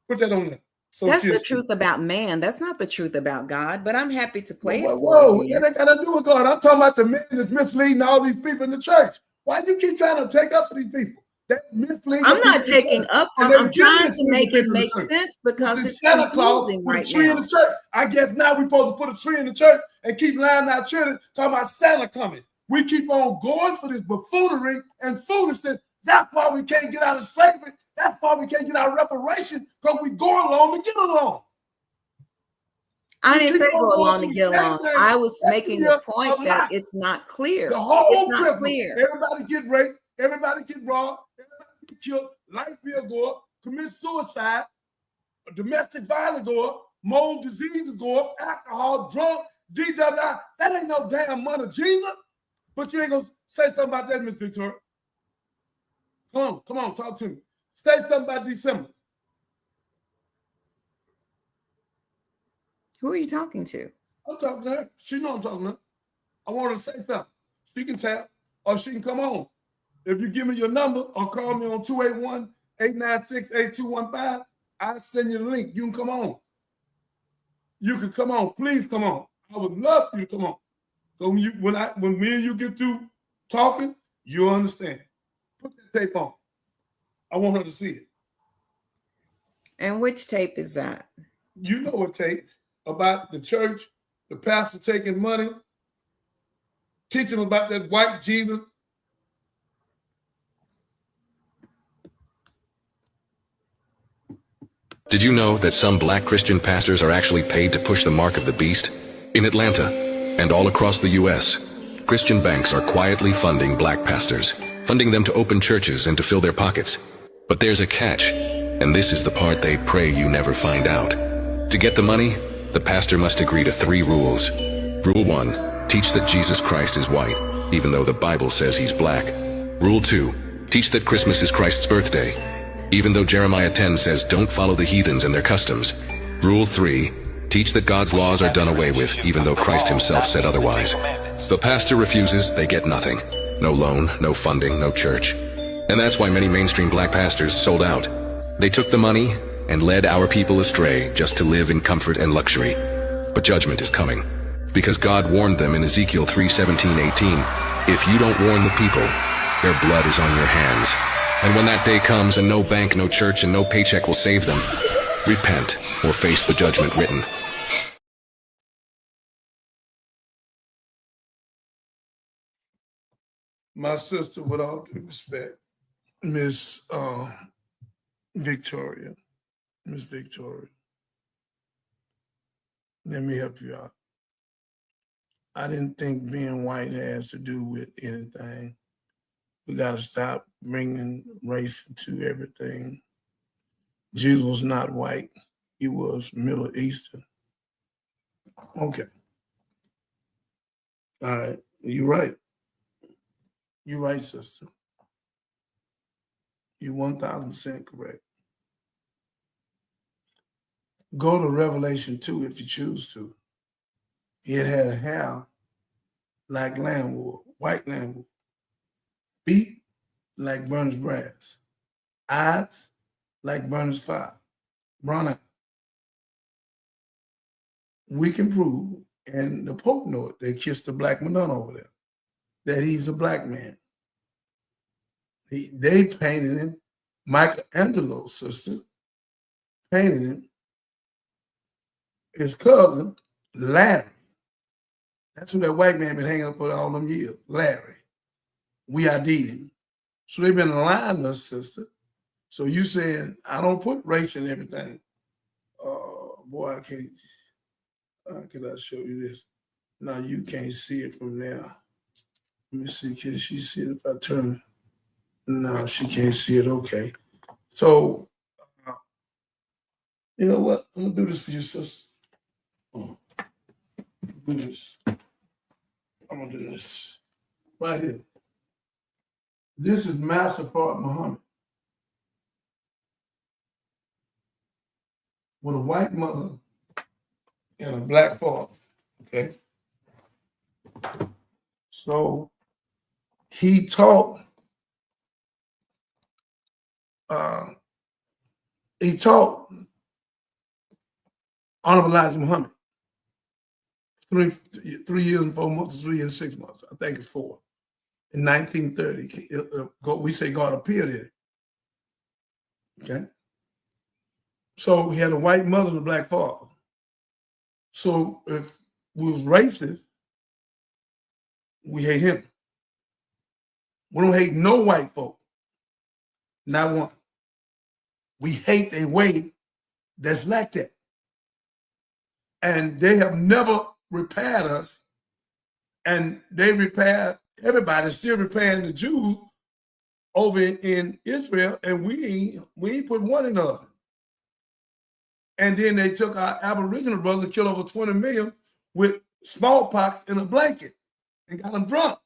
Put that on there. So That's the truth about man. That's not the truth about God, but I'm happy to play it. Whoa, that ain't got to do with God. I'm talking about the men that's misleading all these people in the church. Why you keep trying to take up for these people? That misleading. I'm not taking up from. I'm trying to make it make sense because it's Santa Claus confusing put a right tree in now. the church. I guess now we're supposed to put a tree in the church and keep lying our children talking about Santa coming. We keep on going for this buffoonery and foolishness. That's why we can't get out of slavery. That's why we can't get our reparation, because we go along to get along. I didn't say go along to get along. I was making the point that it's not clear. The whole it's not Christmas, clear. Everybody get raped, everybody get robbed, everybody get killed, light bill go up, commit suicide, domestic violence go up, mold diseases go up, alcohol, drunk, DWI. That ain't no damn money, Jesus. But you ain't gonna say something about that, Miss Victoria. Come on, talk to me. Say something about December. Who are you talking to? I'm talking to her. She know I'm talking to her. I want her to say something. She can tap or she can come on. If you give me your number or call me on 281-896-8215, I'll send you the link. You can come on. You can come on. Please come on. I would love for you to come on. So when me and you get through talking, you'll understand. Put that tape on. I want her to see it. And which tape is that? You know what tape about the church, the pastor taking money, teaching about that white Jesus. Did you know that some black Christian pastors are actually paid to push the mark of the beast? In Atlanta and all across the U.S., Christian banks are quietly funding black pastors, funding them to open churches and to fill their pockets. But there's a catch, and this is the part they pray you never find out. To get the money, the pastor must agree to 3 rules. Rule 1, teach that Jesus Christ is white, even though the Bible says he's black. Rule 2, teach that Christmas is Christ's birthday, even though Jeremiah 10 says don't follow the heathens and their customs. Rule 3, teach that God's laws are done away with, even though Christ himself said otherwise. The pastor refuses, they get nothing. No loan, no funding, no church. And that's why many mainstream black pastors sold out. They took the money and led our people astray just to live in comfort and luxury. But judgment is coming, because God warned them in Ezekiel 3:17-18, if you don't warn the people, their blood is on your hands. And when that day comes and no bank, no church, and no paycheck will save them, repent or face the judgment written. My sister, with all due respect, Miss Victoria, let me help you out. I didn't think being white has to do with anything. We got to stop bringing race into everything. Jesus was not white. He was Middle Eastern. Okay. All right. You're right. You're right, sister. You're 1,000% correct. Go to Revelation 2 if you choose to. It had a hair like lamb wool, white lamb wool. Feet like burnished brass. Eyes like burnished fire. Brown eye. We can prove, and the Pope know it, they kissed the black Madonna over there, that he's a black man. They painted him, Michelangelo's sister painted him, his cousin, Larry. That's who that white man been hanging up for all them years, Larry. We ID'd him. So they've been lying to us, sister. So you saying, I don't put race in everything. Boy, I can't. How can I show you this? Now you can't see it from there. Let me see, can she see it if I turn? No, she can't see it, okay. So, you know what? I'm gonna do this for you, sister. Do this. I'm gonna do this. Right here. This is Master Fard Muhammad. with a white mother and a black father. Okay. So he taught Honorable Elijah Muhammad 3 years and 4 months, 3 years and 6 months. I think it's 4. In 1930, we say God appeared in it. Okay. So he had a white mother and a black father. So if we was racist, we hate him. We don't hate no white folk. Not one. We hate a way that's like that. And they have never repaired us. And they repaired everybody, still repairing the Jews over in Israel, and we ain't put one in the oven. And then they took our Aboriginal brothers and killed over 20 million with smallpox in a blanket and got them drunk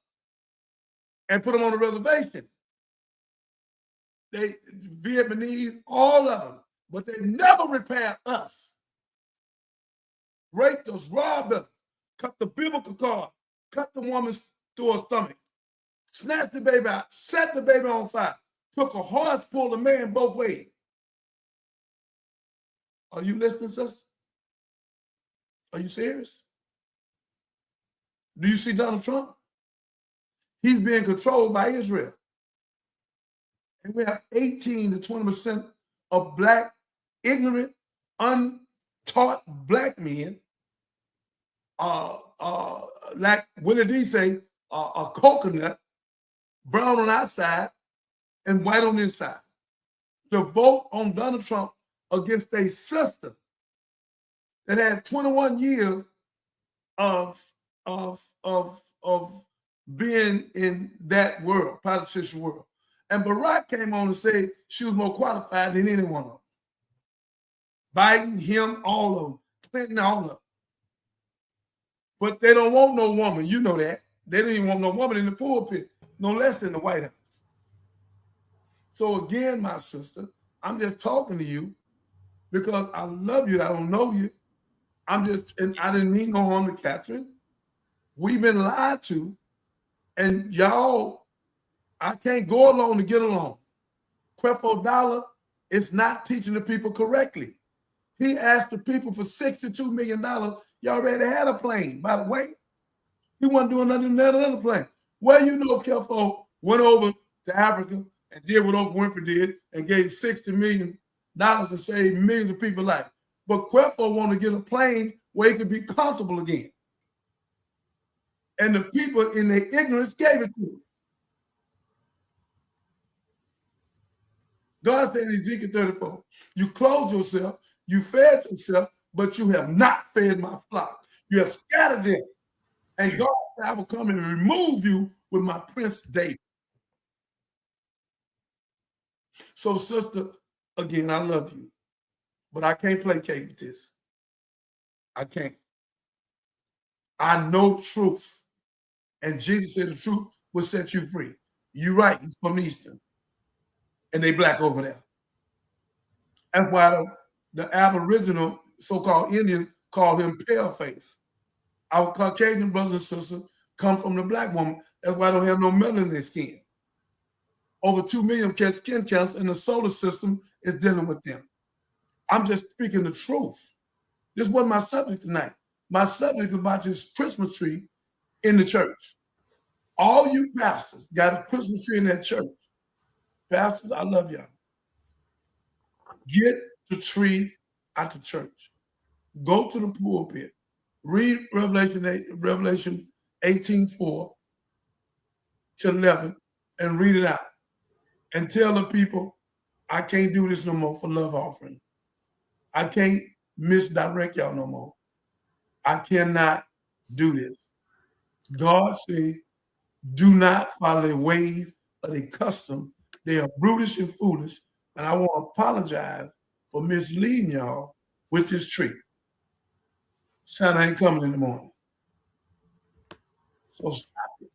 and put them on the reservation. They Vietnamese, all of them, but they never repaired us. Raped us, robbed us, cut the biblical cord, cut the woman through her stomach, snatched the baby out, set the baby on fire, took a horse, pulled a man both ways. Are you listening, sis? Are you serious? Do you see Donald Trump? He's being controlled by Israel. And we have 18 to 20% of black, ignorant, untaught black men, like Willie D say, a coconut, brown on the outside and white on the inside, to vote on Donald Trump against a sister that had 21 years of being in that world, politician world. And Barack came on and said she was more qualified than any one of them. Biden, him, all of them. Clinton, all of them. But they don't want no woman. You know that. They don't even want no woman in the pulpit, no less than the White House. So again, my sister, I'm just talking to you because I love you. I don't know you. And I didn't mean no harm to Catherine. We've been lied to. And y'all, I can't go along to get along. Creflo Dollar is not teaching the people correctly. He asked the people for $62 million. You already had a plane, by the way. He wasn't doing nothing than another plane. Well, you know, Creflo went over to Africa and did what Oprah Winfrey did and gave $60 million and saved millions of people's lives. But Creflo wanted to get a plane where he could be comfortable again. And the people in their ignorance gave it to him. God said in Ezekiel 34, you clothed yourself, you fed yourself, but you have not fed my flock. You have scattered them. And God said, I will come and remove you with my Prince David. So, sister, again, I love you, but I can't placate with this. I can't. I know truth. And Jesus said the truth will set you free. You're right, he's from Eastern. And they black over there. That's why the Aboriginal, so-called Indian, called him paleface. Our Caucasian brothers and sisters come from the black woman. That's why they don't have no melanin in their skin. Over 2 million catch skin cancer, and the solar system is dealing with them. I'm just speaking the truth. This wasn't my subject tonight. My subject is about this Christmas tree in the church. All you pastors got a Christmas tree in that church. Pastors, I love y'all. Get the tree out the church. Go to the pulpit. Read Revelation 18:4 to 11 and read it out. And tell the people, I can't do this no more for love offering. I can't misdirect y'all no more. I cannot do this. God said, do not follow their ways or their custom. They are brutish and foolish. And I want to apologize for misleading y'all with this tree. Santa ain't coming in the morning. So stop it.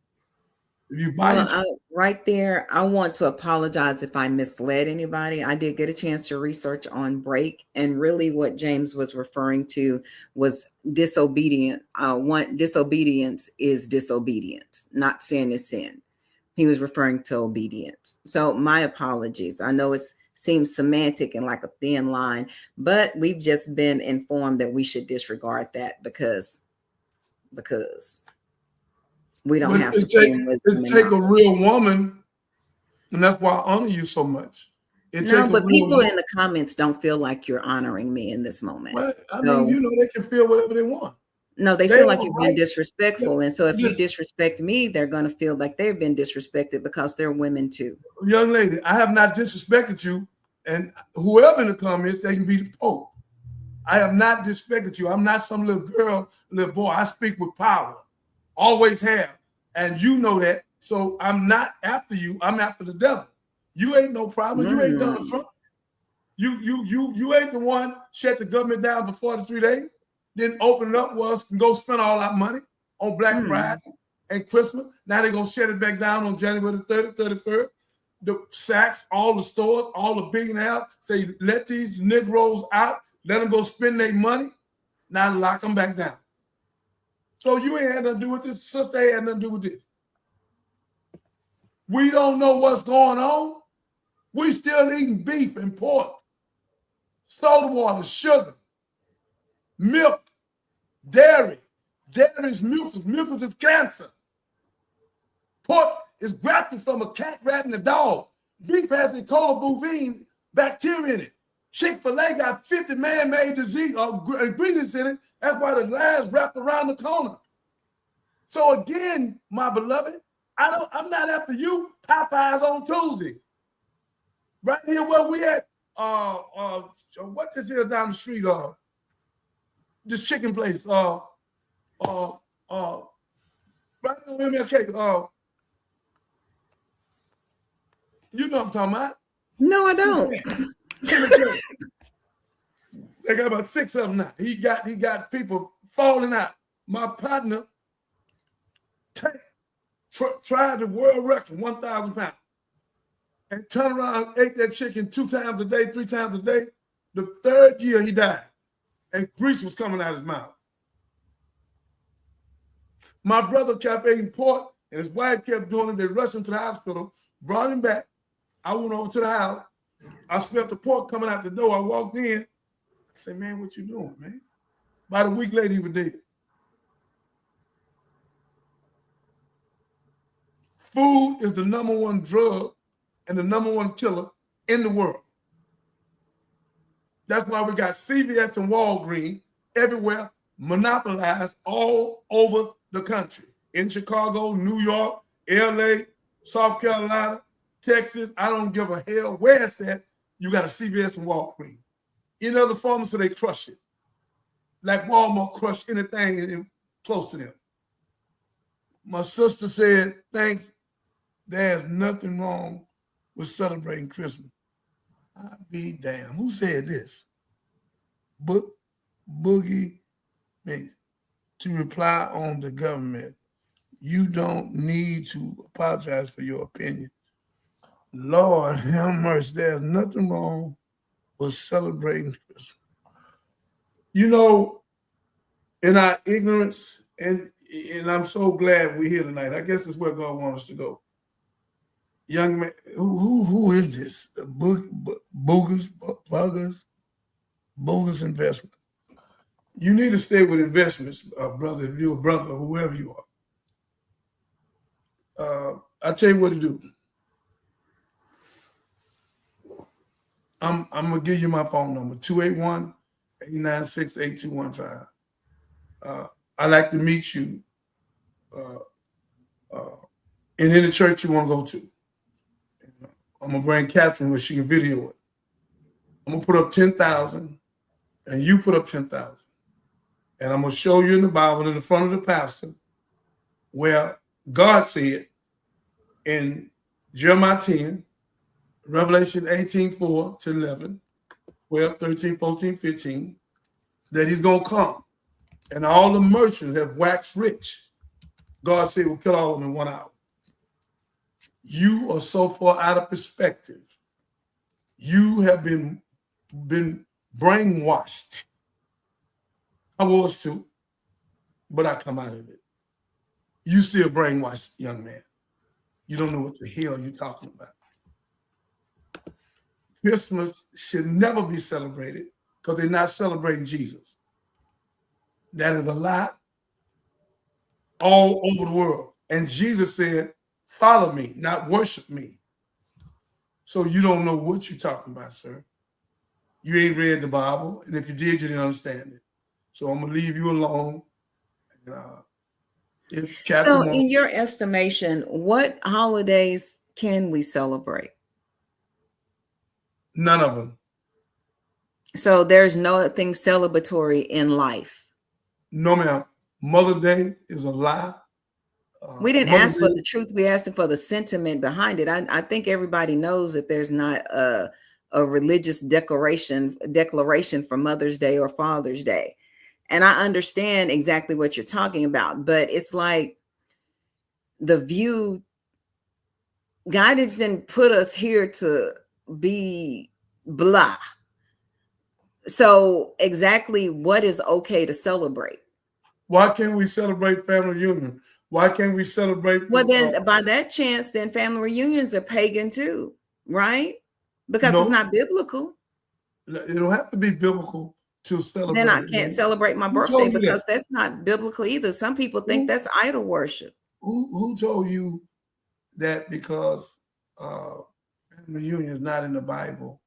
If you buy Well, it, right there, I want to apologize if I misled anybody. I did get a chance to research on break, and really what James was referring to was disobedient. Disobedience is disobedience, not sin is sin. He was referring to obedience. So my apologies. I know it seems semantic and like a thin line, but we've just been informed that we should disregard that because we don't but have supreme wisdom it and take a knowledge. real woman, and that's why I honor you so much. It No, take a but real people woman. in the comments don't feel like you're honoring me in this moment. Well, I mean, So, they can feel whatever they want. no, they They feel have like a you're being right. disrespectful. And so if you Listen, disrespect me, they're going to feel like they've been disrespected because they're women too. young lady, I have not disrespected you, and whoever in the comments, they can be the Pope. I have not disrespected you. I'm not some little girl, little boy. I speak with power, always have, and you know that. So I'm not after you. I'm after the devil. You ain't no problem. You ain't Donald Trump. You ain't the one shut the government down for 43 days, then open it up where us can go spend all our money on Black Friday and Christmas. Now they're going to shut it back down on January the 30th, 31st. The Saks, all the stores, all the billionaires say, let these Negroes out, let them go spend their money. Now lock them back down. So you ain't had nothing to do with this. Sister ain't had nothing to do with this. We don't know what's going on. We still eating beef and pork, soda water, sugar, milk, dairy. Dairy is mucus. Mucus is cancer. Pork is grafted from a cat, rat, and a dog. Beef has E. coli bovine bacteria in it. Chick-fil-A got 50 man-made disease ingredients in it. That's why the line's wrapped around the corner. So again, my beloved, I'm not after you. Popeyes on Tuesday. Right here where we at, what this here down the street, this chicken place, right on MLK, you know what I'm talking about? No, I don't. They got about 6 of them now. He got people falling out. My partner tried the world record, 1,000 pounds. And turned around, ate that chicken 2 times a day, 3 times a day. The 3rd year he died, and grease was coming out of his mouth. My brother kept eating pork, and his wife kept doing it. They rushed him to the hospital, brought him back. I went over to the house. I smelled the pork coming out the door. I walked in. I said, man, what you doing, man? About a week later, he was dead. Food is the #1 drug and the #1 killer in the world. That's why we got CVS and Walgreens everywhere, monopolized all over the country. In Chicago, New York, LA, South Carolina, Texas, I don't give a hell where it's at, you got a CVS and Walgreens. In other pharmacies, they crush it. Like Walmart crush anything close to them. My sister said, thanks, there's nothing wrong with celebrating Christmas. I'll be damned. Who said this? Boogie to reply on the government. You don't need to apologize for your opinion. Lord have mercy. There's nothing wrong with celebrating Christmas. You know, in our ignorance, and I'm so glad we're here tonight. I guess it's where God wants us to go. Young man, who is this? Bogus investment. You need to stay with investments, brother, if you're a brother or whoever you are. I tell you what to do. I'm gonna give you my phone number, 281-896-8215. I'd like to meet you in any church you want to go to. I'm gonna bring Catherine where she can video it. I'm gonna put up 10,000, and you put up 10,000, and I'm gonna show you in the Bible in the front of the pastor where God said in Jeremiah 10, Revelation 18:4-11, 12, 13, 14, 15, that he's gonna come, and all the merchants have waxed rich. God said we'll kill all of them in 1 hour. You are so far out of perspective. You have been brainwashed. I was too, but I come out of it. You still brainwashed, young man. You don't know what the hell you're talking about. Christmas should never be celebrated because they're not celebrating Jesus. That is a lie all over the world. And Jesus said, follow me, not worship me. So you don't know what you're talking about, sir. You ain't read the Bible, and if you did, you didn't understand it. So I'm going to leave you alone. So in your estimation, what holidays can we celebrate? None of them. So there's nothing celebratory in life. No, ma'am. Mother's Day is a lie. We didn't ask for the truth. We asked for the sentiment behind it. I think everybody knows that there's not a religious declaration for Mother's Day or Father's Day. And I understand exactly what you're talking about, but it's like the view, God didn't put us here to be blah. So exactly what is okay to celebrate? Why can't we celebrate family reunion? Why can't we celebrate? Well, then by that chance, then family reunions are pagan too, right? Because it's not biblical. It don't have to be biblical to celebrate. Then I can't celebrate my birthday because that's not biblical either. Some people think that's idol worship. Who told you that because family reunion is not in the Bible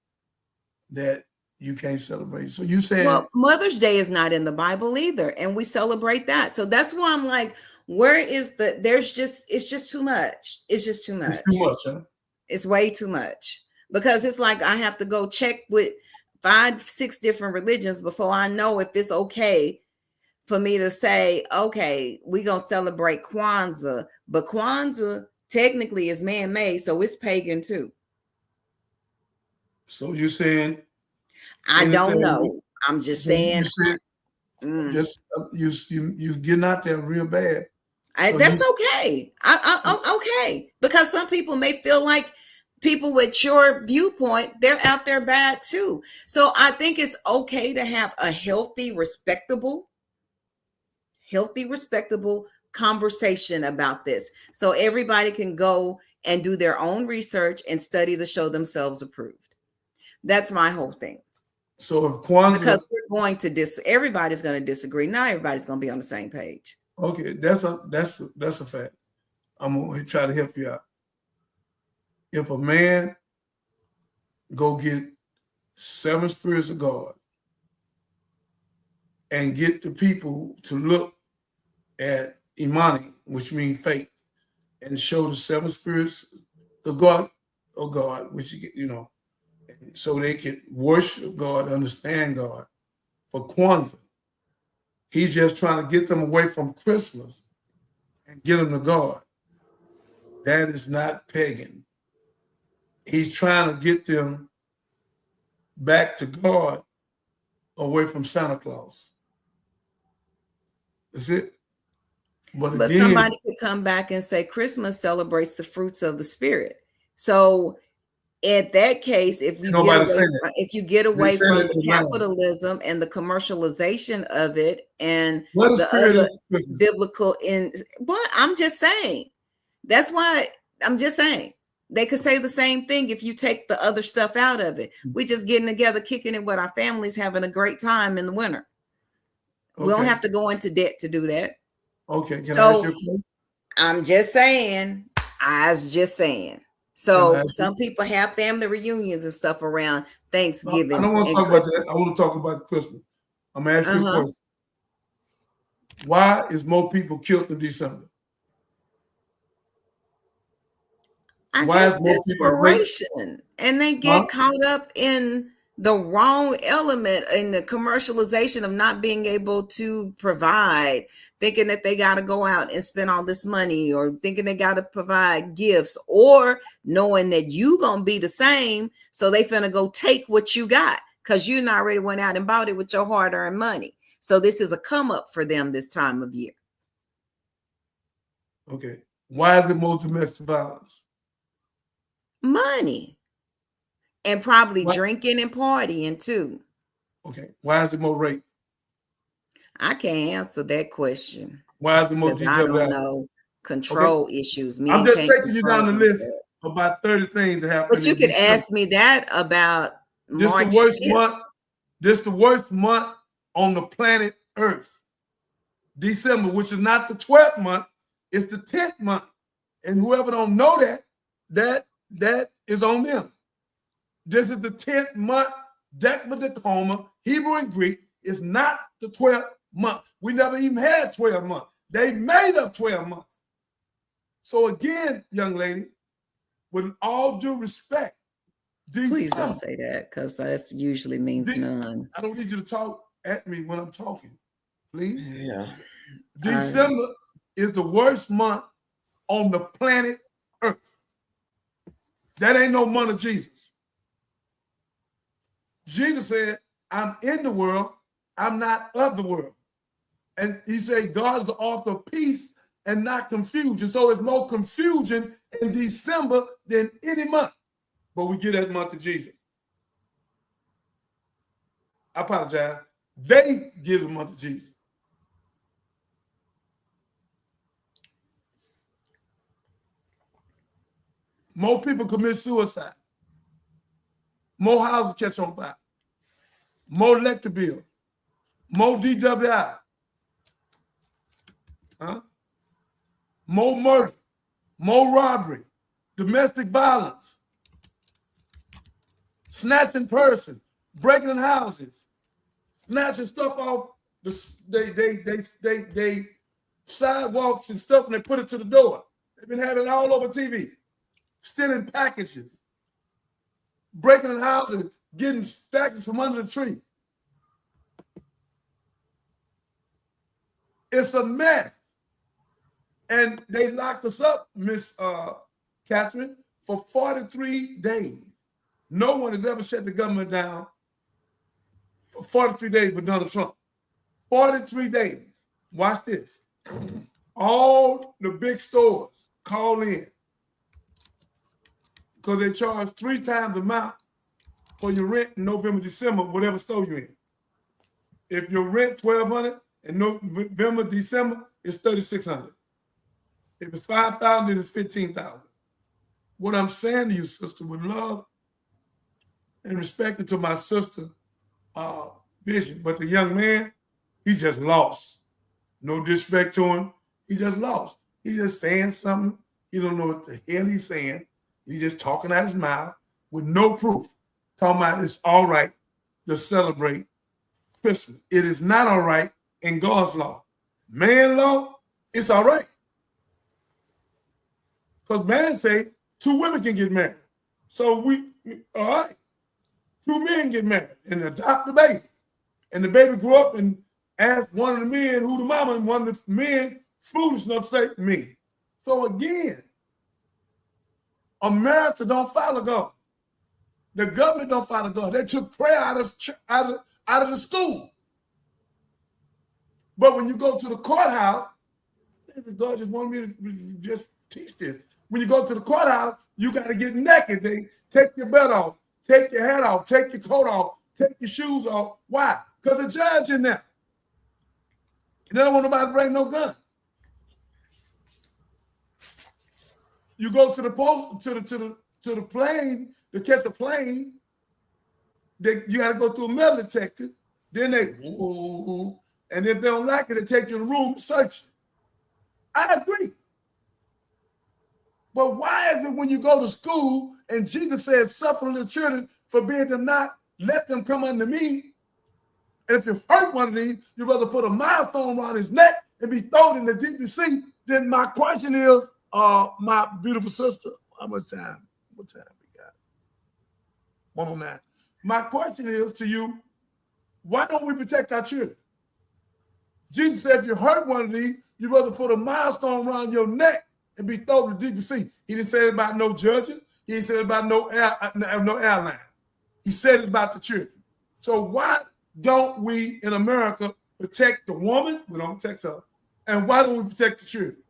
that you can't celebrate? So you saying, well, Mother's Day is not in the Bible either, and we celebrate that. So that's why I'm like, where is it's just too much. It's just too much. It's too much, huh? It's way too much, because it's like I have to go check with 5-6 different religions before I know if it's okay for me to say, okay, we're going to celebrate Kwanzaa, but Kwanzaa technically is man-made, so it's pagan too. So you're saying, I don't know. I'm just saying. Just you getting out there real bad. That's okay. I'm okay, because some people may feel like people with your viewpoint, they're out there bad too. So I think it's okay to have a healthy, respectable conversation about this, so everybody can go and do their own research and study to show themselves approved. That's my whole thing. So if Kwanzaa, because we're going to everybody's going to disagree. Not everybody's going to be on the same page. Okay, that's a fact. I'm gonna try to help you out. If a man go get 7 spirits of God and get the people to look at Imani, which means faith, and show the 7 spirits of God, which so they can worship God, understand God. For Kwanzaa, he's just trying to get them away from Christmas and get them to God. That is not pagan. He's trying to get them back to God, away from Santa Claus. That's it. But again, somebody could come back and say Christmas celebrates the fruits of the Spirit. So in that case, if you get away from the capitalism and the commercialization of it and the other biblical I'm just saying. That's why I'm just saying. They could say the same thing if you take the other stuff out of it. We just getting together, kicking it with our families, having a great time in the winter. Okay. We don't have to go into debt to do that. Okay. So I'm just saying. I was just saying. So some people have family reunions and stuff around Thanksgiving. I don't want to talk about that. I want to talk about Christmas. I'm going to ask you a question. Why is more people killed in December? I guess desperation, and they get caught up in the wrong element in the commercialization of not being able to provide, thinking that they got to go out and spend all this money, or thinking they got to provide gifts, or knowing that you gonna be the same, so they finna go take what you got because you already went out and bought it with your hard-earned money. So this is a come up for them this time of year. Okay, why is it more domestic violence? Money. And probably What? drinking and partying too. Okay. Why is it more rape? I can't answer that question Why is it more because I don't DWI? know control issues. Men I'm just can't taking you down control the list themselves. of about 30 things that happen. But you could ask me that about This March the worst 5th. month. This the worst month on the planet Earth. December, which is not the 12th month, it's the 10th month. And whoever don't know that is on them. This is the 10th month, Decadecoma, Hebrew and Greek. It's not the 12th month. We never even had 12 months. They made up 12 months. So again, young lady, with all due respect, Please don't say that because that usually means none. I don't need you to talk at me when I'm talking, please. Yeah. December is the worst month on the planet Earth. That ain't no month of Jesus. Jesus said, I'm in the world, I'm not of the world. And he said, God is the author of peace and not confusion. So there's more confusion in December than any month. But we get that month of Jesus. I apologize. They give the month of Jesus. More people commit suicide. More houses catch on fire. More electric bill. More DWI. More murder. More robbery. Domestic violence. Snatching person. Breaking in houses. Snatching stuff off they sidewalks and stuff, and they put it to the door. They've been having it all over TV. Stealing packages, breaking in houses, getting packages from under the tree. It's a mess. And they locked us up, Miss Catherine, for 43 days. No one has ever shut the government down for 43 days but Donald Trump. 43 days. Watch this. All the big stores call in because they charge 3 times the amount for your rent in November, December, whatever store you're in. If your rent $1,200 in November, December, it's $3,600. If it's $5,000, then it's $15,000. What I'm saying to you, sister, with love and respect to my sister, Bishop, but the young man, he's just lost. No disrespect to him. He just lost. He's just saying something. He don't know what the hell he's saying. He's just talking out his mouth with no proof. Talking about it's all right to celebrate Christmas. It is not all right in God's law. Man law, it's all right. Because man say 2 women can get married. So we all right. 2 men get married and adopt the baby. And the baby grew up and asked one of the men who the mama, and one of the men foolish enough to say me. So again, America don't follow God. The government don't follow God. They took prayer out of the school. But when you go to the courthouse, God just wanted me to just teach this. When you go to the courthouse, you got to get naked. They take your belt off, take your hat off, take your coat off, take your shoes off. Why? Because the judge in there. They don't want nobody to bring no gun. You go to the post to the plane to catch the plane. You got to go through a metal detector. Then they and if they don't like it, they take you to the room and search you. I agree. But why is it when you go to school and Jesus said, "Suffer little children, forbid them not, let them come unto me." And if you hurt one of these, you'd rather put a milestone around his neck and be thrown in the deep sea. Then my question is, my beautiful sister, how much time? What time we got? 109. My question is to you, why don't we protect our children? Jesus said, if you hurt one of these, you'd rather put a milestone around your neck and be thrown in the deep sea. He didn't say it about no judges. He didn't say it about no airline. He said it about the children. So why don't we in America protect the woman? We don't protect her. And why don't we protect the children?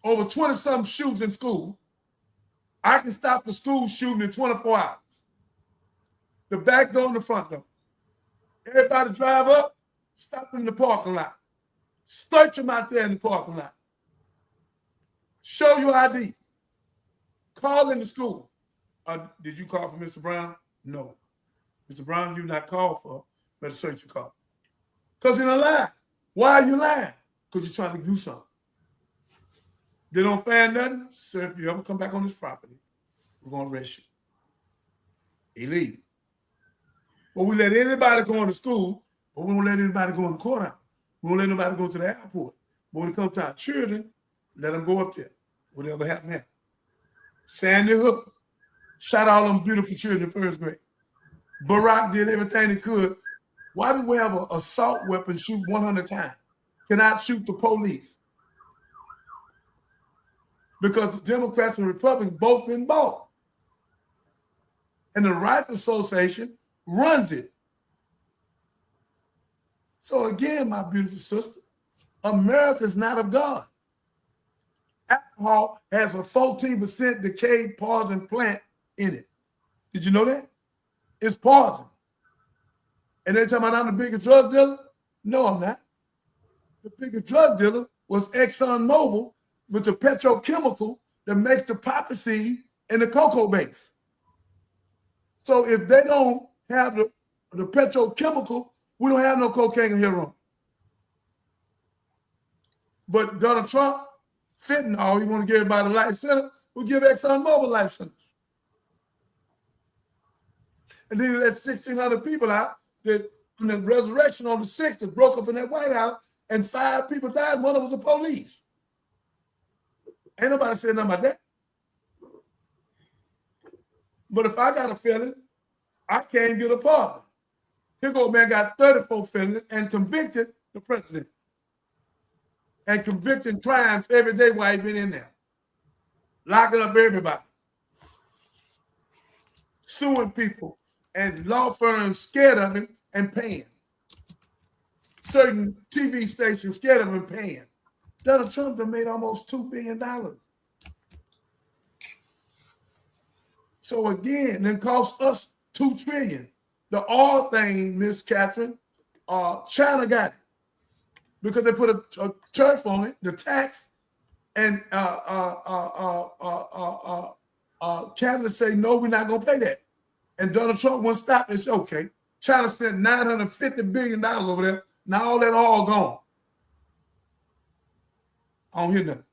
Over 20-something shootings in school. I can stop the school shooting in 24 hours. The back door and the front door. Everybody drive up, stop them in the parking lot. Search them out there in the parking lot. Show your ID. Call in the school. Did you call for Mr. Brown? No. Mr. Brown, you not called for. Better search your car. Because you're not lying. Why are you lying? Because you're trying to do something. They don't find nothing. So if you ever come back on this property, we're going to arrest you. He leave. But we let anybody go into school, but we won't let anybody go in the courthouse. We won't let anybody go to the airport. But when it comes to our children, let them go up there. Whatever happened there. Sandy Hook shot all them beautiful children in first grade. Barack did everything he could. Why do we have an assault weapon shoot 100 times? Cannot shoot the police? Because the Democrats and Republicans both been bought. And the Rifle Association runs it. So again, my beautiful sister, America is not of God. Alcohol has a 14% decayed poison plant in it. Did you know that? It's poison. And they're talking about I'm the biggest drug dealer? No, I'm not. The biggest drug dealer was ExxonMobil with the petrochemical that makes the poppy seed and the cocoa base. So if they don't have the petrochemical, we don't have no cocaine in heroin. But Donald Trump, fentanyl, he want to give everybody a life sentence, we'll give ExxonMobil life sentence. And then he let 1,600 people out that on the resurrection on the 6th that broke up in that White House and 5 people died. One of them was the police. Ain't nobody said nothing about that. But if I got a felony, I can't get a pardon. Here go man got 34 felonies and convicted the president. And convicting crimes every day while he been in there. Locking up everybody. Suing people and law firms scared of him and paying. Certain TV stations scared of him and paying. Donald Trump done made almost $2 billion. So again, it cost us $2 trillion. The oil thing, Miss Catherine, China got it because they put a tariff on it, the tax, and Canada say no, we're not gonna pay that. And Donald Trump won't stop and say, okay, China spent $950 billion over there. Now all that all gone. I don't hear nothing.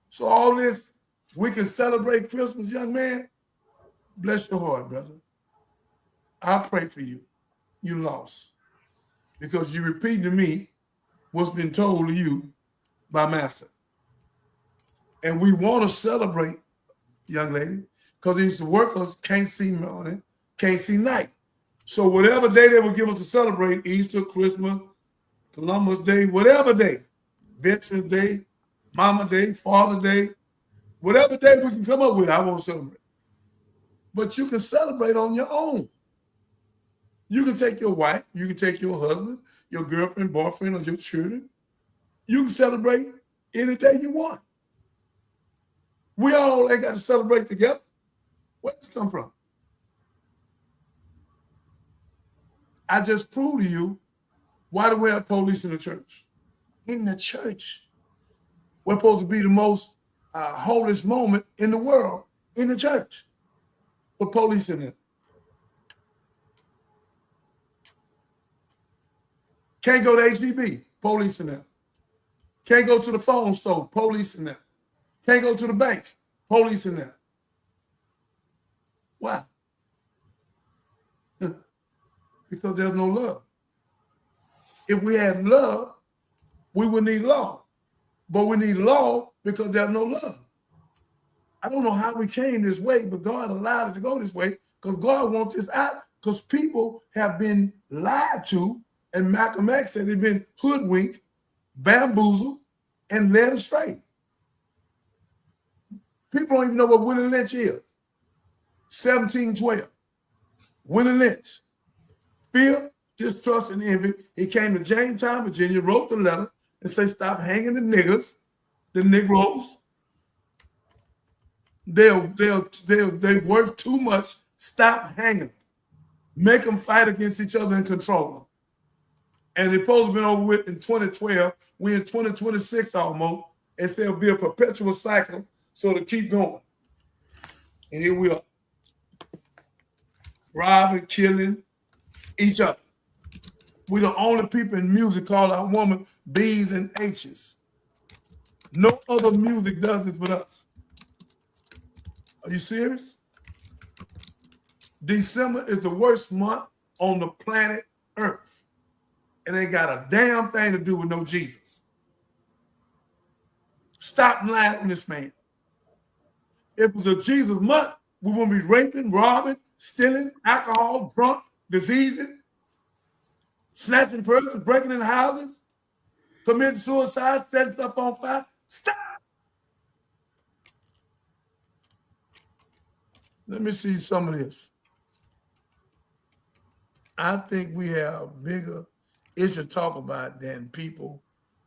So all this, we can celebrate Christmas, young man. Bless your heart, brother. I pray for you. You lost. Because you repeat to me what's been told to you by Master. And we want to celebrate, young lady, because these workers can't see morning, can't see night. So whatever day they will give us to celebrate, Easter, Christmas, Columbus Day, whatever day, Veterans Day, Mama Day, Father Day, whatever day we can come up with, I won't celebrate. But you can celebrate on your own. You can take your wife, you can take your husband, your girlfriend, boyfriend, or your children. You can celebrate any day you want. We all ain't got to celebrate together. Where's this come from? I just proved to you why do we have police in the church? In the church. We're supposed to be the most holiest moment in the world in the church. Put police in there. Can't go to HDB, police in there. Can't go to the phone store, police in there. Can't go to the banks, police in there. Why? Because there's no love. If we had love, we would need law. But we need law because there's no love. I don't know how we came this way, but God allowed it to go this way because God wants this out because people have been lied to, and Malcolm X said they've been hoodwinked, bamboozled, and led astray. People don't even know what Willie Lynch is. 1712. Willie Lynch. Fear, distrust, and envy. He came to Jamestown, Virginia, wrote the letter, and said, stop hanging the niggers, the Negroes, They work too much. Stop hanging. Make them fight against each other and control them. And it's supposed to be over with in 2012. We're in 2026 almost. And so it'll be a perpetual cycle. So to keep going. And here we are. Robbing, killing each other. We're the only people in music call our woman B's and H's. No other music does it but us. Are you serious? December is the worst month on the planet Earth. And ain't got a damn thing to do with no Jesus. Stop lying on this man. If it was a Jesus month, we wouldn't be raping, robbing, stealing, alcohol, drunk, diseases, snatching persons, breaking into houses, committing suicide, setting stuff on fire. Stop. Let me see some of this. I think we have bigger issues to talk about than people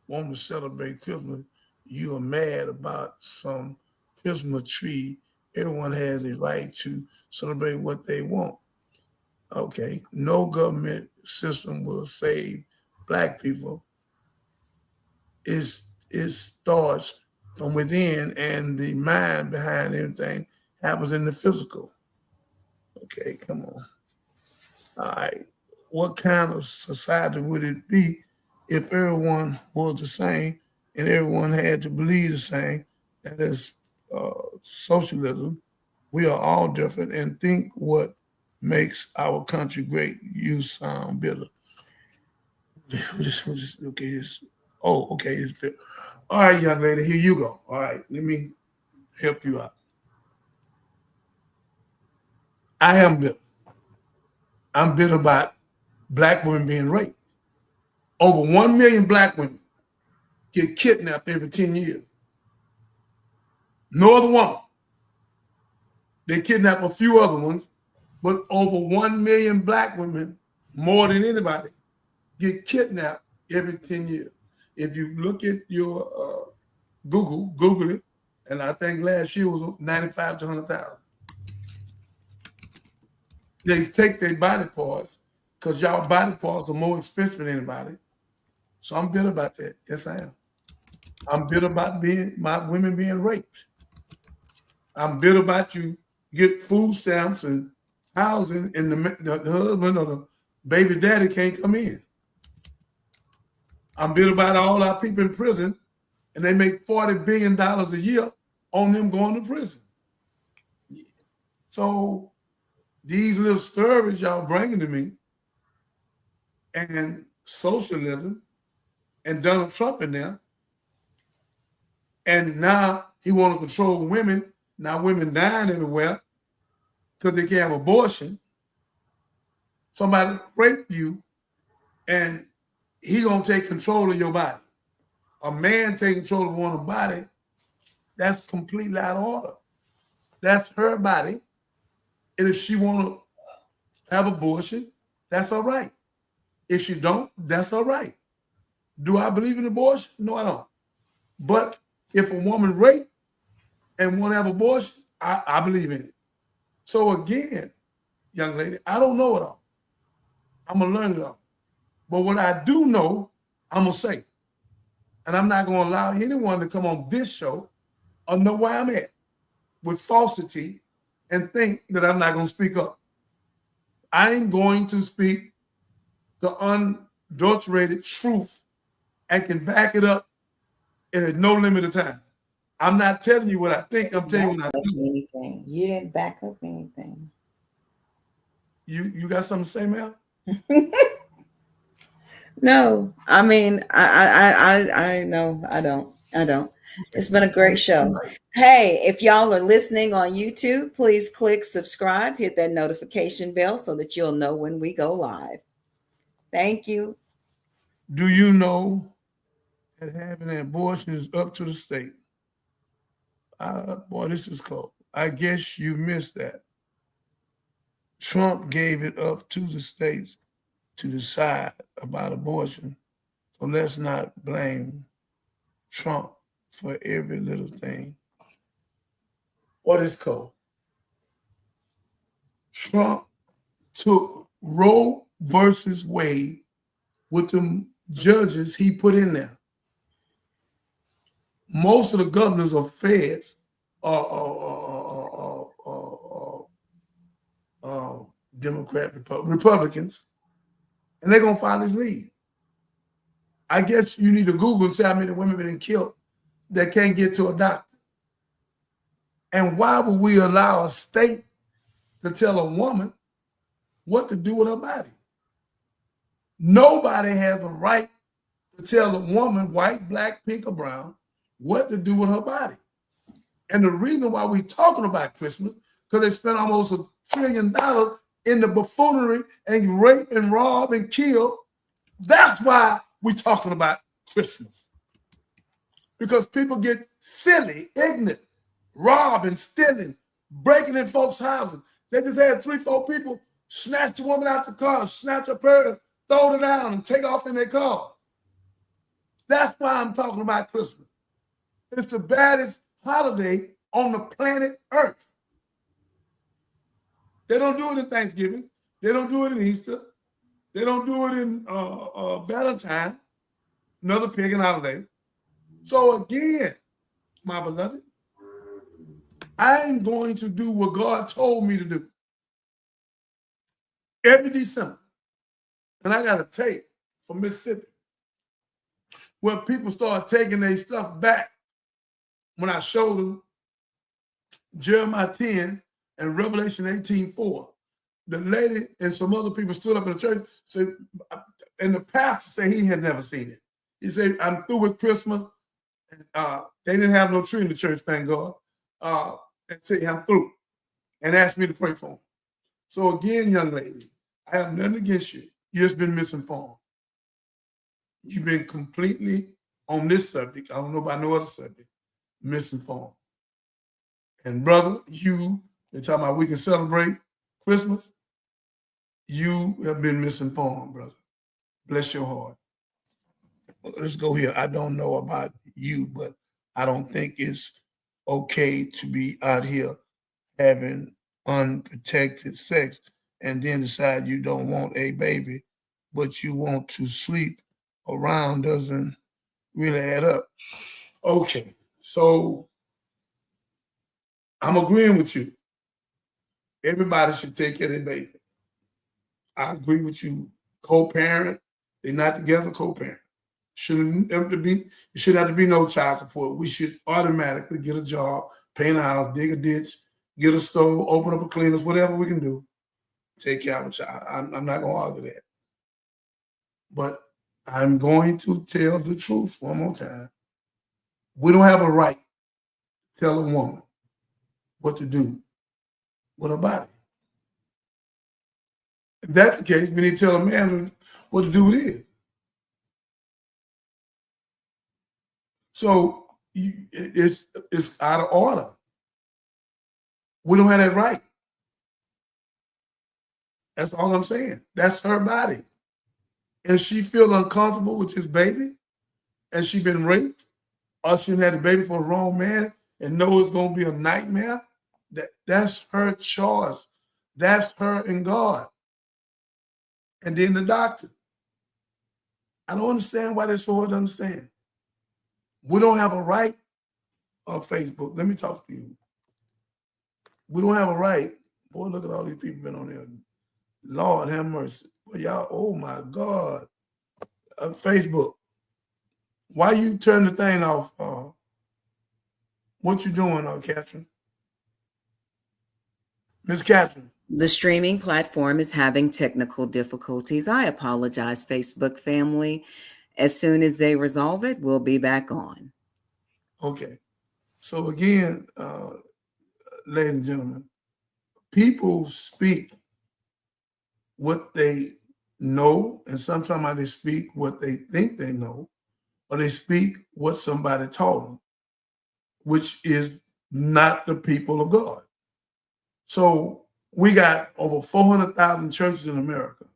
want to celebrate Christmas. You are mad about some Christmas tree. Everyone has a right to celebrate what they want. Okay, no government system will save Black people. It starts from within, and the mind behind everything happens in the physical. Okay, come on. All right. What kind of society would it be if everyone was the same and everyone had to believe the same? That is socialism. We are all different and think what makes our country great. You sound bitter. Okay. Okay. All right, young lady, here you go. All right, let me help you out. I am bitter. I'm bitter about Black women being raped. Over 1 million Black women get kidnapped every 10 years. No other woman. They kidnap a few other ones, but over 1 million Black women, more than anybody, get kidnapped every 10 years. If you look at your Google it, and I think last year was 95 to 100,000. They take their body parts because y'all body parts are more expensive than anybody. So I'm bitter about that. Yes, I am. I'm bitter about my women being raped. I'm bitter about you get food stamps and housing and the husband or the baby daddy can't come in. I'm bitter about all our people in prison and they make $40 billion a year on them going to prison. So these little stories y'all bringing to me and socialism and Donald Trump in there, and now he want to control women. Now women dying everywhere because they can't have abortion. Somebody rape you and he gonna take control of your body. A man taking control of one's body, that's completely out of order. That's her body. And if she want to have abortion, that's all right. If she don't, that's all right. Do I believe in abortion? No, I don't. But if a woman rape and want to have abortion, I believe in it. So again, young lady, I don't know it all. I'm going to learn it all. But what I do know, I'm going to say. And I'm not going to allow anyone to come on this show or know where I'm at with falsity and think that I'm not going to speak up. I'm going to speak the unadulterated truth and can back it up in no limit of time. I'm not telling you what I think. I'm telling you what I do. Anything. You didn't back up anything. You got something to say, Mel? No, I mean, I know, I don't. It's been a great show. Hey, if y'all are listening on YouTube, please click subscribe, hit that notification bell so that you'll know when we go live. Thank you. Do you know that having an abortion is up to the state? Boy, this is cold. I guess you missed that. Trump gave it up to the states to decide about abortion. So let's not blame Trump for every little thing. or this code. Trump took Roe versus Wade with them judges he put in there. Most of the governors of feds are Democrat, Republicans, and they're gonna follow his lead. I guess you need to Google and see how many women have been killed that can't get to a doctor. And why would we allow a state to tell a woman what to do with her body? Nobody has a right to tell a woman, white, black, pink, or brown, what to do with her body. And the reason why we're talking about Christmas, because they spent almost $1 trillion in the buffoonery and rape and rob and kill. That's why we're talking about Christmas. Because people get silly, ignorant, robbing, stealing, breaking in folks' houses. They just had 3, 4 people snatch a woman out the car, snatch her purse, throw it down, and take off in their cars. That's why I'm talking about Christmas. It's the baddest holiday on the planet Earth. They don't do it in Thanksgiving. They don't do it in Easter. They don't do it in Valentine, another pagan holiday. So again, my beloved, I'm going to do what God told me to do every December. And I got a tape from Mississippi where people start taking their stuff back when I showed them Jeremiah 10 and Revelation 18:4. The lady and some other people stood up in the church, said, and the pastor said he had never seen it. He said, I'm through with Christmas. They didn't have no tree in the church, thank God. And say, I'm through. And asked me to pray for him. So again, young lady, I have nothing against you. You've just been misinformed. You've been completely on this subject. I don't know about no other subject. Misinformed. And brother, they're talking about we can celebrate Christmas. You have been misinformed, brother. Bless your heart. Let's go here. I don't know about you, but I don't think it's okay to be out here having unprotected sex and then decide you don't want a baby, but you want to sleep around. Doesn't really add up. Okay, so I'm agreeing with you. Everybody should take care of their baby. I agree with you. Co-parent, they're not together, co-parent. Shouldn't have to be no child support. We should automatically get a job, paint a house, dig a ditch, get a stove, open up a cleaners, whatever we can do. Take care of a child. I'm not going to argue that. But I'm going to tell the truth one more time. We don't have a right to tell a woman what to do with her body. If that's the case, we need to tell a man what to do with it. So it's out of order. We don't have that right. That's all I'm saying. That's her body. And she feel uncomfortable with his baby, and she been raped, or she had the baby for the wrong man and know it's going to be a nightmare, that's her choice. That's her and God. And then the doctor. I don't understand why they're so hard to understand. We don't have a right on Facebook. Let me talk to you. We don't have a right. Boy, look at all these people been on there. Lord have mercy. Boy, y'all, oh my God. Facebook. Why you turn the thing off? What you doing, Catherine? Miss Catherine. The streaming platform is having technical difficulties. I apologize, Facebook family. As soon as they resolve it, we'll be back on. Okay. So again, ladies and gentlemen, people speak what they know, and sometimes they speak what they think they know, or they speak what somebody taught them, which is not the people of God. So we got over 400,000 churches in America.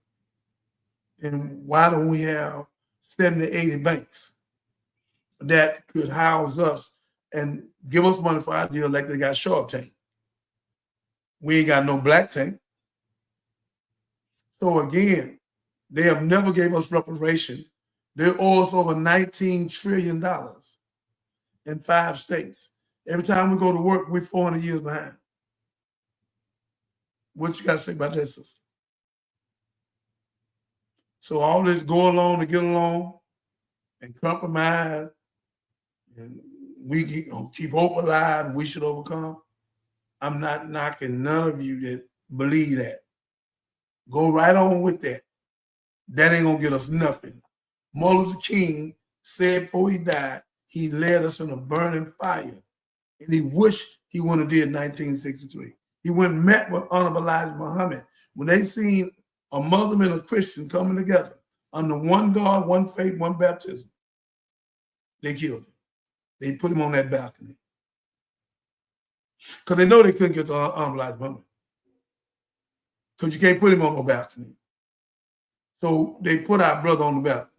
And why don't we have 70, 80 banks that could house us and give us money for our deal like they got Shark Tank? We ain't got no black tank. So again, they have never gave us reparation. They owe us over $19 trillion in 5 states. Every time we go to work, we're 400 years behind. What you got to say about that, sister? So all this go along to get along and compromise, and we keep hope alive, and we should overcome. I'm not knocking none of you that believe that. Go right on with that. That ain't gonna get us nothing. Martin Luther King said before he died, he led us in a burning fire. And he wished he would have did 1963. He went and met with Honorable Elijah Muhammad. When they seen a Muslim and a Christian coming together under one God, one faith, one baptism, they killed him. They put him on that balcony. Because they know they couldn't get to Honorable Elijah Muhammad. Because you can't put him on no balcony. So they put our brother on the balcony.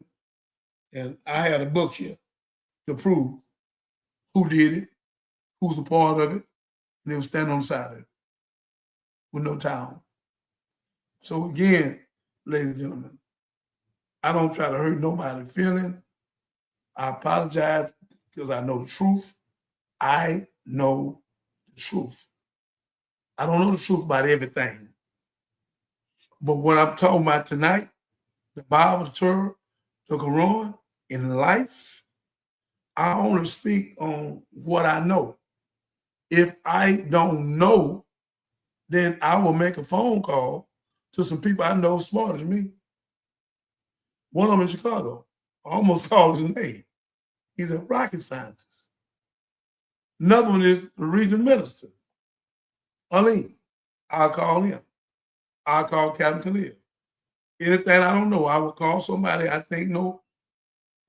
And I had a book here to prove who did it, who's a part of it, and they were standing on the side of it with no tie on. So again, ladies and gentlemen, I don't try to hurt nobody's feeling. I apologize because I know the truth. I know the truth. I don't know the truth about everything. But what I'm talking about tonight, the Bible, the Torah, the Quran, in life, I only speak on what I know. If I don't know, then I will make a phone call to some people I know smarter than me. One of them in Chicago, I almost called his name. He's a rocket scientist. Another one is the region minister, Aline. I'll call him. I'll call Captain Khalil. Anything I don't know, I will call somebody I think know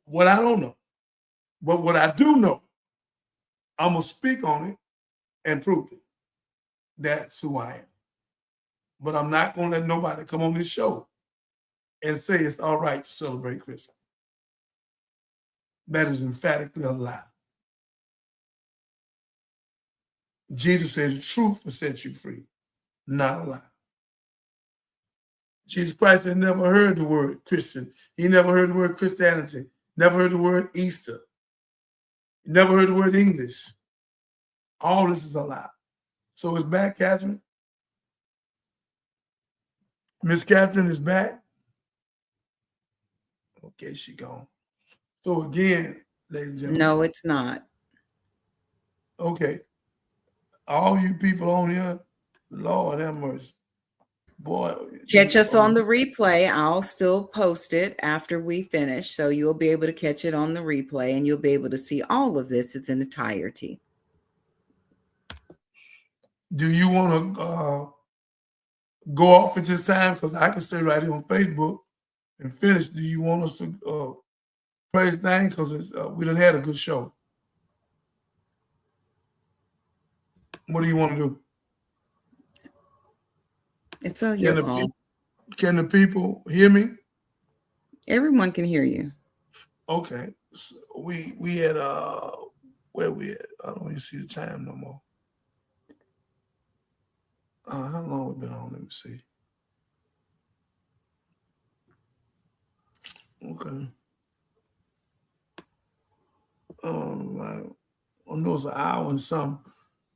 what I don't know. But what I do know, I'm going to speak on it and prove it. That's who I am. But I'm not going to let nobody come on this show and say it's all right to celebrate Christmas. That is emphatically a lie. Jesus said the truth will set you free, not a lie. Jesus Christ had never heard the word Christian. He never heard the word Christianity. Never heard the word Easter. Never heard the word English. All this is a lie. So it's back, Catherine. Miss Catherine is back. Okay, she gone. So again, ladies and gentlemen. No, it's not. Okay. All you people on here, Lord have mercy. Boy. Catch us on the replay. I'll still post it after we finish. So you'll be able to catch it on the replay and you'll be able to see all of this. It's in entirety. Do you want to go off at this time? Because I can stay right here on Facebook and finish. Do you want us to pray the thing? Because we done had a good show. What do you want to do? It's a your call. Can the people hear me? Everyone can hear you. Okay. So we had where we at? I don't even see the time no more. How long we been on? Let me see. Okay. I know it's an hour and some.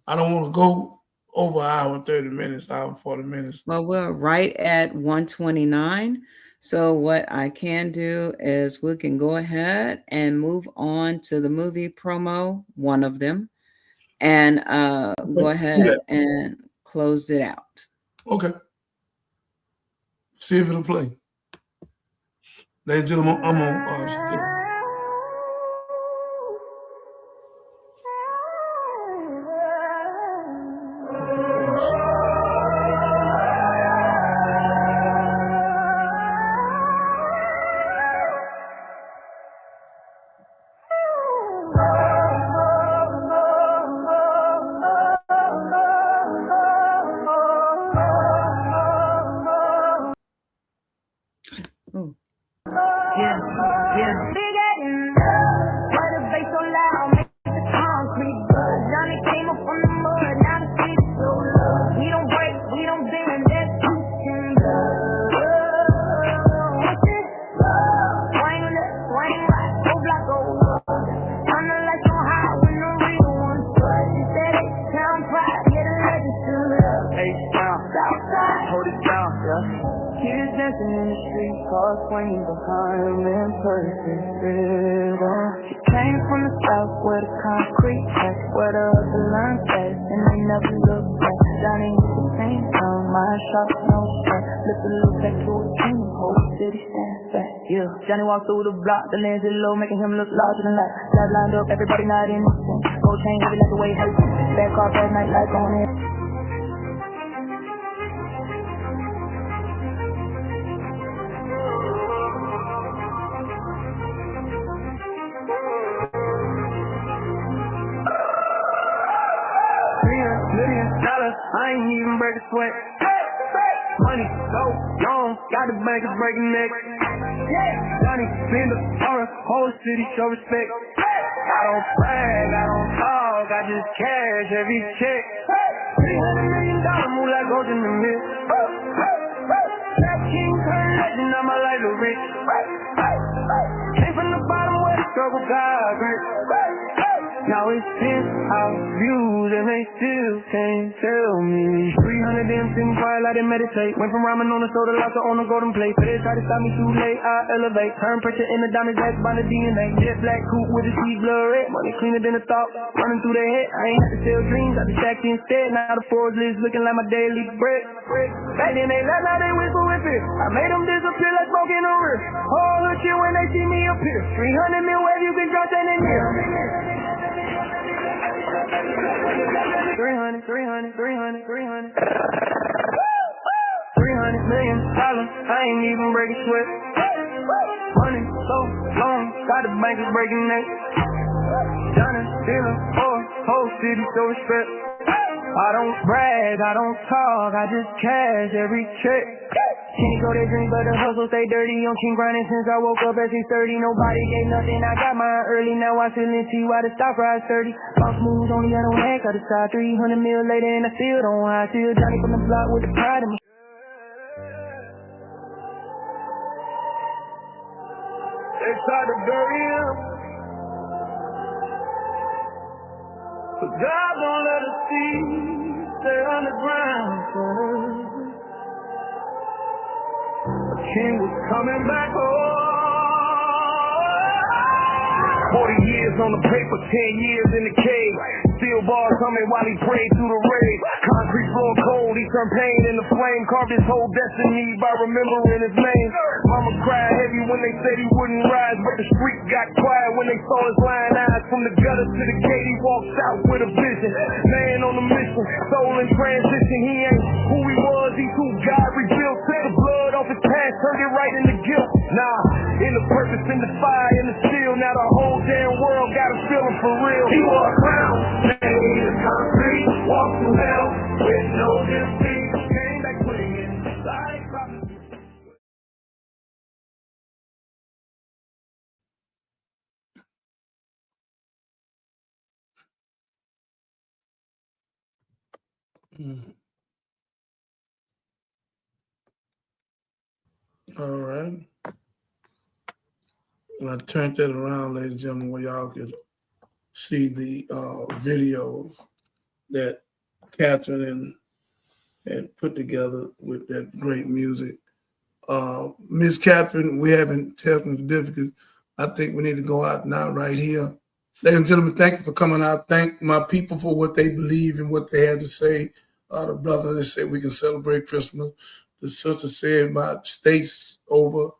I don't want to go over an hour and 30 minutes, hour and 40 minutes. Well, we're right at 129. So what I can do is we can go ahead and move on to the movie promo, one of them, and go ahead and close it out. Okay. See if it'll play. Ladies and gentlemen, I'm on dancing in the street, cars swinging behind him in perfect rhythm. She came from the south where the concrete that's where the other line fast, and they never look back. Johnny with the same time, my shot, no stress. Lift the look back to a king, whole city stands back. Yeah, Johnny walked through the block, the lens is low, making him look larger than life. Lights lined up, everybody not innocent. Gold chain heavy like the way hurt. Bad car, bad night, lights on it. I ain't even break a sweat. Money so long, got the bankers breaking necks. Johnny spend on the whole city, show respect. I don't brag, I don't talk, I just cash every check. $300 million move like gold in the mist. That king current legend, now my life is rich. Came from the bottom where the struggle got grit. Now it's penthouse views and they still can't tell me. 300 them sitting quiet like they meditate. Went from ramen on the soda locker on the golden plate. Feds try to stop me too late, I elevate. Turn pressure in the diamonds back by the DNA. Jet black coupe with the sea blood red. Money cleaner than a thought, running through their head. I ain't have to sell dreams, I be stacked instead. Now the Forbes list looking like my daily bread. Back then they laugh, now they whistle with fear. I made them disappear like smoke in the rear. All the shit when they see me appear. 300 mil wave, you can drop that in here. 300 million dollars, I ain't even break a sweat. Money so long, got the bankers breaking necks. Johnny stealing for whole city, so respect. I don't brag, I don't talk, I just cash every check. Can't go to drink, but the hustle stay dirty. On king grinding since I woke up at 6:30. Nobody gave nothing, I got mine early. Now I feel and see why the stock rise 30. Bounce moves only I don't hack, I decide 300 mil later and I still don't hide. Still Johnny from the block with the pride in my. They tried to bury him, but God don't let us see. Stay underground first. King was coming back home. 40 years on the paper, 10 years in the cave. Steel bars coming while he prayed through the rave. Concrete floor cold, he turned pain into flame. Carved his whole destiny by remembering his name. Mama cried heavy when they said he wouldn't rise, but the street got quiet when they saw his lying eyes. From the gutter to the gate, he walks out with a vision. Man on a mission, soul in transition. He ain't who he was, he's who God rebuilt. Took the blood off his past, turned it right into guilt. Nah, in the purpose, in the fire, in the steel. Now the whole damn world got a feeling for real. He wore a crown, made of concrete, walked through hell with no defeat. Came back swinging like prophecy. All right. I turned that around, ladies and gentlemen, where y'all could see the video that Catherine had put together with that great music. Miss Catherine, we having technical difficulties. I think we need to go out now right here. Ladies and gentlemen, thank you for coming out. Thank my people for what they believe and what they had to say. The brother, they said we can celebrate Christmas. The sister said about states over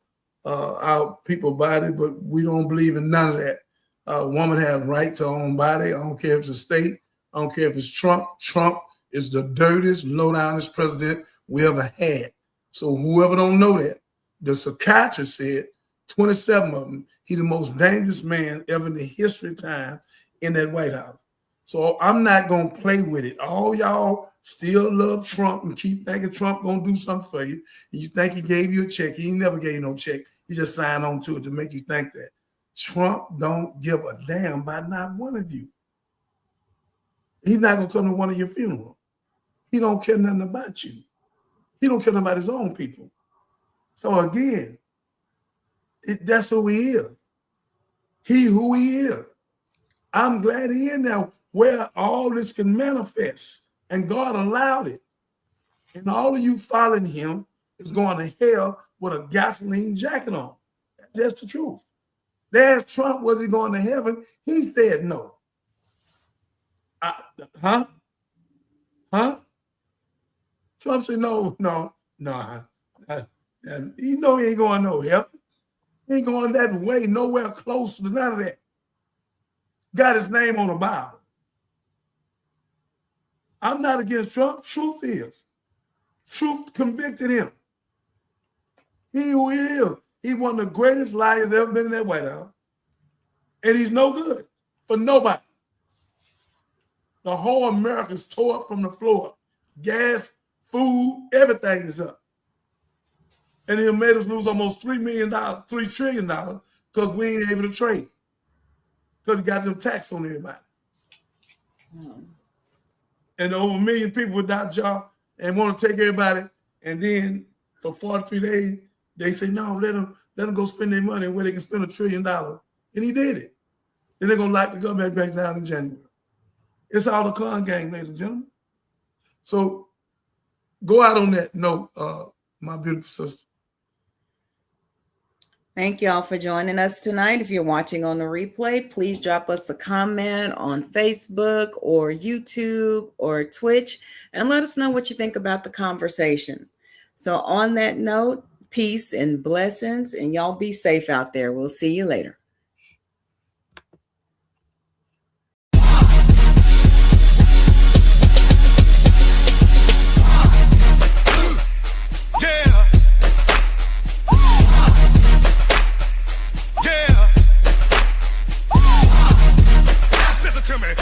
our people's body, but we don't believe in none of that. A woman has right to her own body. I don't care if it's a state. I don't care if it's Trump. Trump is the dirtiest, low-downest president we ever had. So whoever don't know that, the psychiatrist said 27 of them, he's the most dangerous man ever in the history of time in that White House. So I'm not going to play with it. All y'all still love Trump and keep thinking Trump going to do something for you. And you think he gave you a check. He never gave you no check. He just signed on to it to make you think that. Trump don't give a damn about not one of you. He's not going to come to one of your funerals. He don't care nothing about you. He don't care nothing about his own people. So again, that's who he is. He who he is. I'm glad he in there where all this can manifest. And God allowed it. And all of you following him is going to hell with a gasoline jacket on. That's just the truth. They asked Trump, was he going to heaven? He said no. Huh? Trump said no. You know he ain't going no heaven. He ain't going that way, nowhere close to none of that. Got his name on the Bible. I'm not against Trump. Truth is. Truth convicted him. He who is. He's one of the greatest liars ever been in that White House. And he's no good for nobody. The whole America's tore up from the floor. Gas, food, everything is up. And he made us lose almost $3 trillion because we ain't able to trade. Because he got them tax on everybody. And over 1 million people without job and want to take everybody. And then for 43 days, they say, no, let them go spend their money where they can spend $1 trillion. And he did it. Then they're going to lock the government back down in January. It's all the con gang, ladies and gentlemen. So go out on that note, my beautiful sister. Thank y'all for joining us tonight. If you're watching on the replay, please drop us a comment on Facebook or YouTube or Twitch and let us know what you think about the conversation. So on that note, peace and blessings, and y'all be safe out there. We'll see you later. To me.